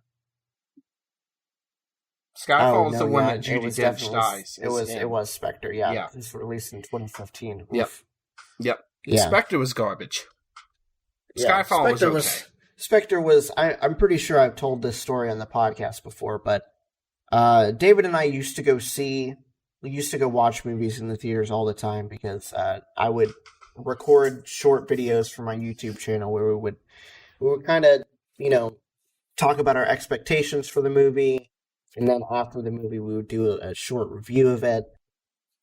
Speaker 3: Skyfall is the one that Judi Dench dies.
Speaker 2: It was Spectre, yeah.
Speaker 3: Yeah.
Speaker 2: It was released in 2015.
Speaker 3: Yep.
Speaker 2: Yeah.
Speaker 3: Spectre was garbage.
Speaker 2: Yeah.
Speaker 3: Skyfall was okay.
Speaker 2: Spectre was... I'm pretty sure I've told this story on the podcast before, but David and I used to go watch movies in the theaters all the time because I would record short videos for my YouTube channel where we would kind of, talk about our expectations for the movie, and then after the movie we would do a short review of it.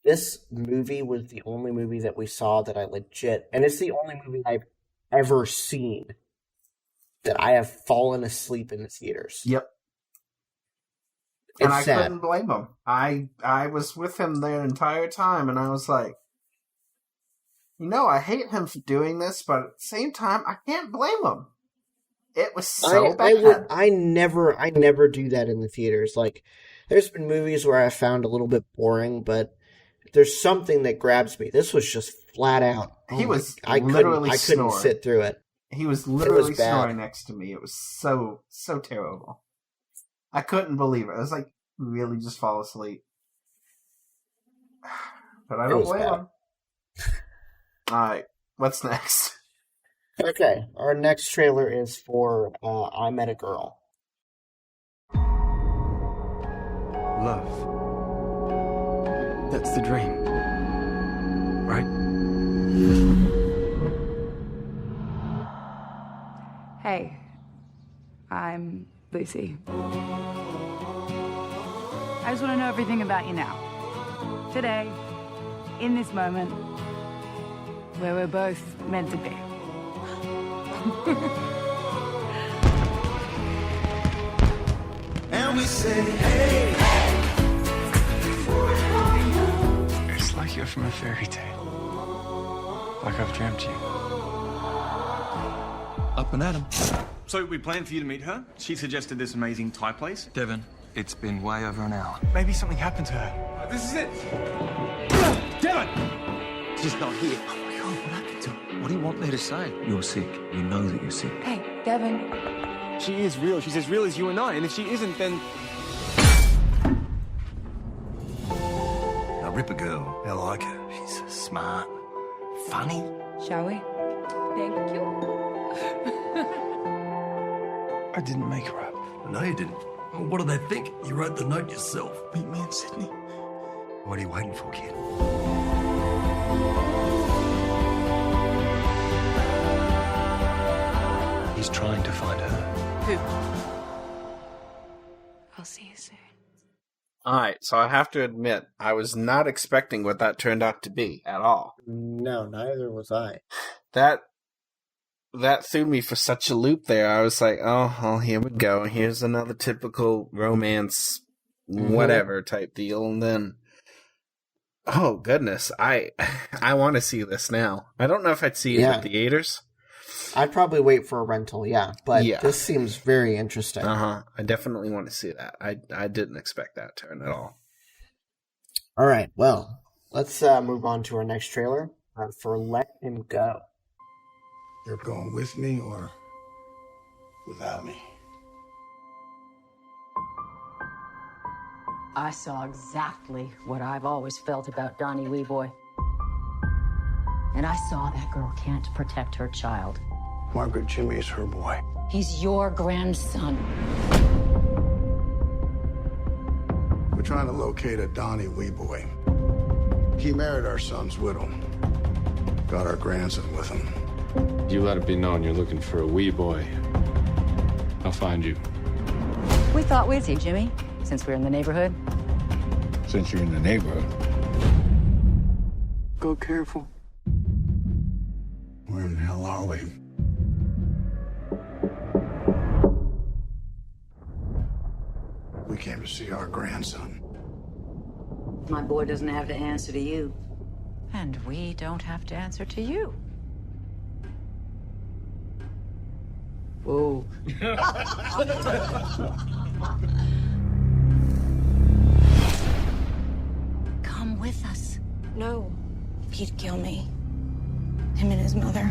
Speaker 2: This movie was the only movie that we saw that I legit, and it's the only movie I've ever seen that I have fallen asleep in the theaters.
Speaker 3: Yep. And I couldn't blame him. I was with him the entire time, and I was like, I hate him for doing this, but at the same time, I can't blame him. It was so bad.
Speaker 2: I never do that in the theaters. Like, there's been movies where I found a little bit boring, but there's something that grabs me. This was just flat out.
Speaker 3: He was
Speaker 2: I
Speaker 3: literally
Speaker 2: couldn't
Speaker 3: snoring.
Speaker 2: sit through it.
Speaker 3: He was literally
Speaker 2: bad.
Speaker 3: snoring next to me. It was so terrible. I couldn't believe it. I was like, really just fall asleep. But I don't blame him. Alright, what's next?
Speaker 2: Okay, our next trailer is for I Met a Girl.
Speaker 11: Love. That's the dream. Right?
Speaker 8: Hey, I'm Lucy. I just want to know everything about you now. Today, in this moment, where we're both meant to be.
Speaker 12: And we say, hey,
Speaker 11: It's like you're from a fairy tale. Like I've dreamt you.
Speaker 13: Up and at 'em. So we planned for you to meet her. She suggested this amazing Thai place.
Speaker 11: Devin, it's been way over an hour.
Speaker 13: Maybe something happened to her. This is it. Devin!
Speaker 11: She's not here. Oh my God, what happened to her? What do you want me to say? You're sick. You know that you're sick.
Speaker 8: Hey, Devin.
Speaker 13: She is real. She's as real as you and I. And if she isn't, then...
Speaker 9: A Ripper girl. I like her. She's smart, funny.
Speaker 8: Shall we? Thank you.
Speaker 13: I didn't make her up.
Speaker 9: No, you didn't. Well, what do they think? You wrote the note yourself.
Speaker 13: Meet me in Sydney.
Speaker 9: What are you waiting for, kid?
Speaker 11: He's trying to find her.
Speaker 8: Who? I'll see you soon.
Speaker 3: Alright, so I have to admit, I was not expecting what that turned out to be at all.
Speaker 2: No, neither was I.
Speaker 3: That threw me for such a loop there. I was like, oh, here we go. Here's another typical romance, whatever type deal. And then, oh, goodness, I want to see this now. I don't know if I'd see it in theaters.
Speaker 2: I'd probably wait for a rental, but this seems very interesting.
Speaker 3: I definitely want to see that. I didn't expect that turn at all.
Speaker 2: All right, well, let's move on to our next trailer for Let Him Go.
Speaker 4: You're going with me or without me?
Speaker 14: I saw exactly what I've always felt about Donnie Weeboy. And I saw that girl can't protect her child.
Speaker 4: Margaret, Jimmy is her boy.
Speaker 14: He's your grandson.
Speaker 4: We're trying to locate a Donnie Weeboy. He married our son's widow. Got our grandson with him.
Speaker 15: You let it be known you're looking for a wee boy. I'll find you.
Speaker 14: We thought we'd see Jimmy, since we're in the neighborhood.
Speaker 6: Since you're in the neighborhood.
Speaker 4: Go careful. Where in the hell are we? We came to see our grandson.
Speaker 14: My boy doesn't have to answer to you. And we don't have to answer to you. Whoa. Come with us.
Speaker 10: No, he'd kill me. Him and his mother.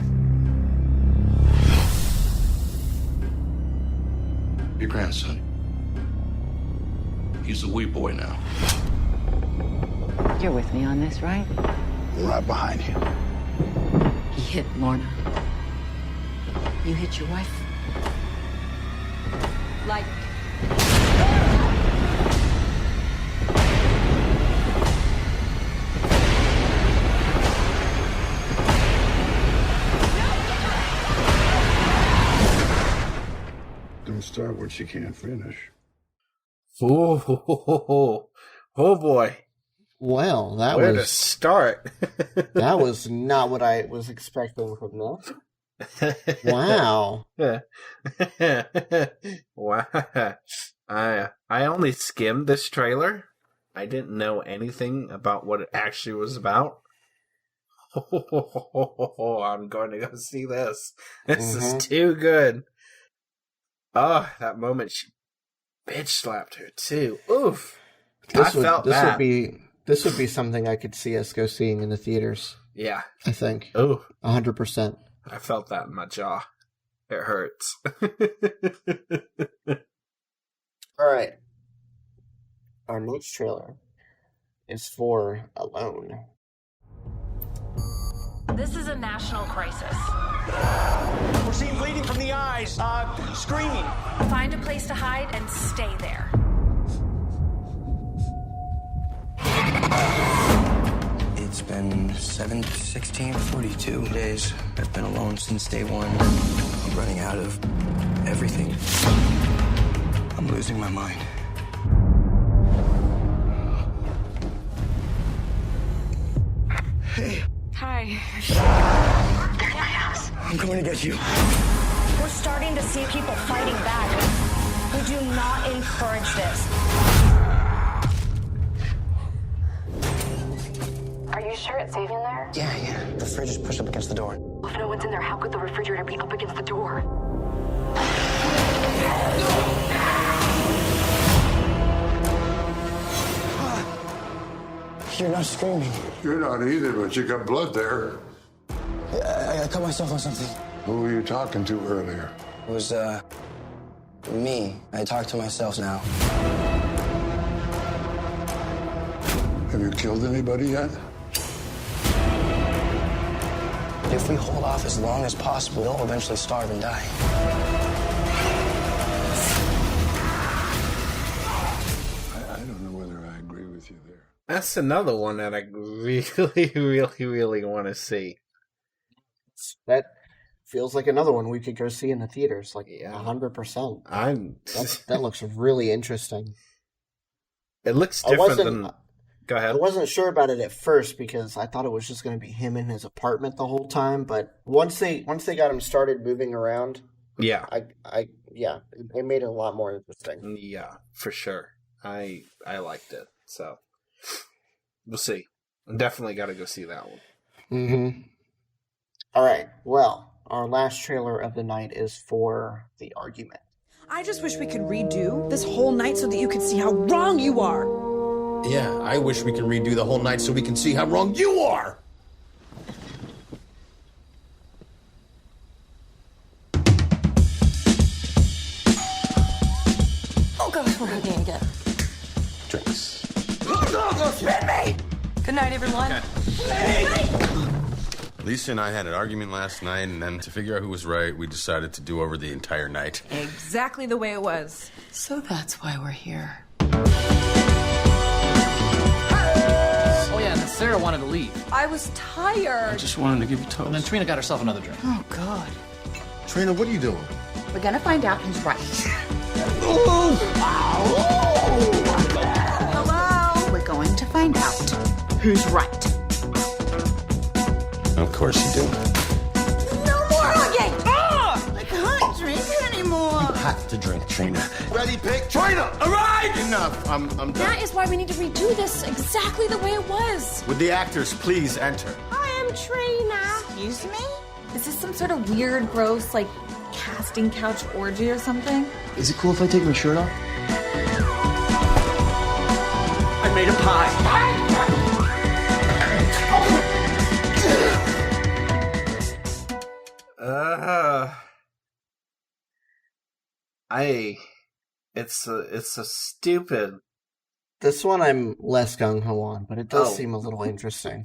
Speaker 9: Your grandson. He's a wee boy now.
Speaker 14: You're with me on this, right?
Speaker 4: I'm right behind you.
Speaker 14: He hit Lorna. You hit your wife. Like...
Speaker 4: Don't start what you can't finish.
Speaker 3: Oh boy.
Speaker 2: Well, that
Speaker 3: Where
Speaker 2: was...
Speaker 3: to start?
Speaker 2: That was not what I was expecting from this. Wow.
Speaker 3: Wow. I only skimmed this trailer. I didn't know anything about what it actually was about. I'm going to go see this. This is too good. Oh, that moment she bitch slapped her too. Oof. This would be something I could see us go seeing in the theaters. Yeah.
Speaker 2: I think.
Speaker 3: Oh.
Speaker 2: 100%.
Speaker 3: I felt that in my jaw. It hurts.
Speaker 2: All right. Our next trailer is for Alone.
Speaker 12: This is a national crisis.
Speaker 16: We're seeing bleeding from the eyes, screaming.
Speaker 12: Find a place to hide and stay there.
Speaker 17: It's been 42 days. I've been alone since day one. I'm running out of everything. I'm losing my mind. Hey.
Speaker 12: Hi.
Speaker 16: Get my house. I'm coming to get you.
Speaker 10: We're starting to see people fighting back. We do not encourage this.
Speaker 12: Are you sure it's safe in there?
Speaker 17: Yeah. The fridge is pushed up against the door.
Speaker 12: If no one's in there, how could the refrigerator be up against the door?
Speaker 16: You're not screaming.
Speaker 4: You're not either, but you got blood there.
Speaker 16: I cut myself on something.
Speaker 4: Who were you talking to earlier?
Speaker 17: It was, me. I talk to myself now.
Speaker 4: Have you killed anybody yet?
Speaker 17: If we hold off as long as possible, they'll eventually starve and die.
Speaker 4: I don't know whether I agree with you there.
Speaker 3: That's another one that I really want to see.
Speaker 2: That feels like another one we could go see in the theaters, like 100%. That looks really interesting.
Speaker 3: It looks different than... Go ahead.
Speaker 2: I wasn't sure about it at first because I thought it was just going to be him in his apartment the whole time. But once they got him started moving around, it made it a lot more interesting.
Speaker 3: Yeah, for sure. I liked it. So we'll see. Definitely got to go see that one.
Speaker 2: Mm-hmm. All right. Well, our last trailer of the night is for The Argument.
Speaker 18: I just wish we could redo this whole night so that you could see how wrong you are.
Speaker 19: Yeah, I wish we could redo the whole night so we can see how wrong you are!
Speaker 18: Oh gosh, we're hugging again.
Speaker 19: Drinks.
Speaker 18: Don't spin me! Good night, everyone.
Speaker 19: Lisa and I had an argument last night, and then to figure out who was right, we decided to do over the entire night.
Speaker 18: Exactly the way it was.
Speaker 20: So that's why we're here.
Speaker 21: Oh yeah, and then Sarah wanted to leave.
Speaker 18: I was tired.
Speaker 19: I just wanted to give you toast.
Speaker 21: And then Trina got herself another drink.
Speaker 18: Oh, God.
Speaker 19: Trina, what are you doing?
Speaker 20: We're gonna find out who's right.
Speaker 18: Hello?
Speaker 20: We're going to find out who's right.
Speaker 19: Of course you do.
Speaker 18: No more hugging! I can't drink anymore.
Speaker 19: You have to drink, Trina. Ready, pick, Trina! All right! Enough. I'm done.
Speaker 22: That is why we need to redo this exactly the way it was.
Speaker 19: Would the actors please enter?
Speaker 22: I am Trina.
Speaker 18: Excuse me?
Speaker 22: Is this some sort of weird, gross, like, casting couch orgy or something?
Speaker 11: Is it cool if I take my shirt off?
Speaker 16: I made a pie.
Speaker 3: It's so stupid.
Speaker 2: This one I'm less gung-ho on, but it does seem a little interesting.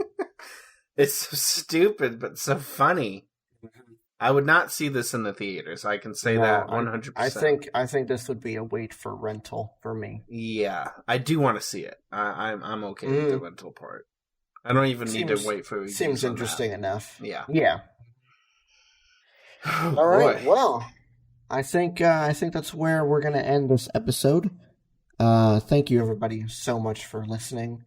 Speaker 3: It's so stupid, but so funny. I would not see this in the theaters. I can say that 100%.
Speaker 2: I think this would be a wait for rental for me.
Speaker 3: Yeah, I do want to see it. I'm okay with the rental part. I don't even need to wait for.
Speaker 2: Seems interesting enough.
Speaker 3: Yeah.
Speaker 2: Yeah.
Speaker 3: Oh,
Speaker 2: all right.
Speaker 3: boy.
Speaker 2: Well, I think that's where we're gonna end this episode. Thank you everybody so much for listening.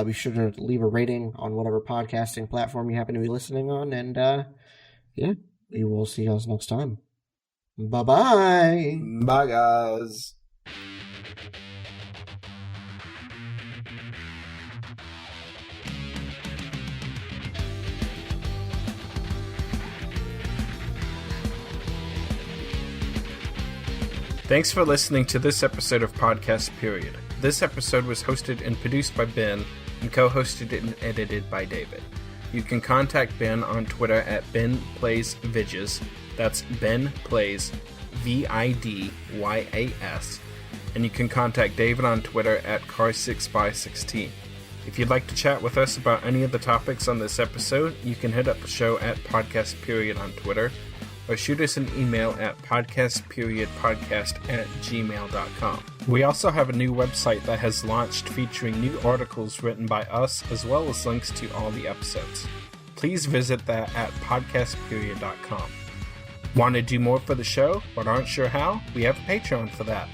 Speaker 2: Be sure to leave a rating on whatever podcasting platform you happen to be listening on, and yeah, we will see you guys next time. Bye-bye.
Speaker 3: Bye, guys. Thanks for listening to this episode of Podcast Period. This episode was hosted and produced by Ben and co-hosted and edited by David. You can contact Ben on Twitter at BenPlaysVidges. That's Ben Plays VIDYAS. And you can contact David on Twitter at Car6by16. If you'd like to chat with us about any of the topics on this episode, you can hit up the show at podcastperiod on Twitter, or shoot us an email at podcastperiodpodcast@gmail.com. We also have a new website that has launched featuring new articles written by us, as well as links to all the episodes. Please visit that at podcastperiod.com. Want to do more for the show, but aren't sure how? We have a Patreon for that.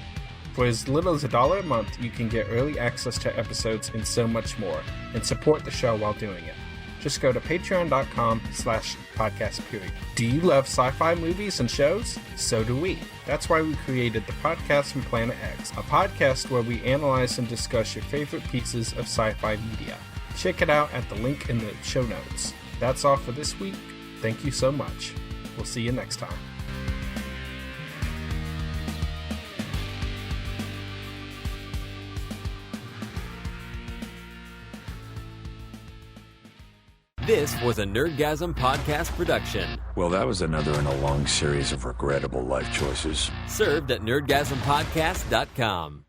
Speaker 3: For as little as $1 a month, you can get early access to episodes and so much more, and support the show while doing it. Just go to patreon.com/podcastperiod. Do you love sci-fi movies and shows? So do we. That's why we created the Podcast from Planet X, a podcast where we analyze and discuss your favorite pieces of sci-fi media. Check it out at the link in the show notes. That's all for this week. Thank you so much. We'll see you next time.
Speaker 1: This was a Nerdgasm podcast production.
Speaker 5: Well, that was another in a long series of regrettable life choices.
Speaker 1: Served at nerdgasmpodcast.com.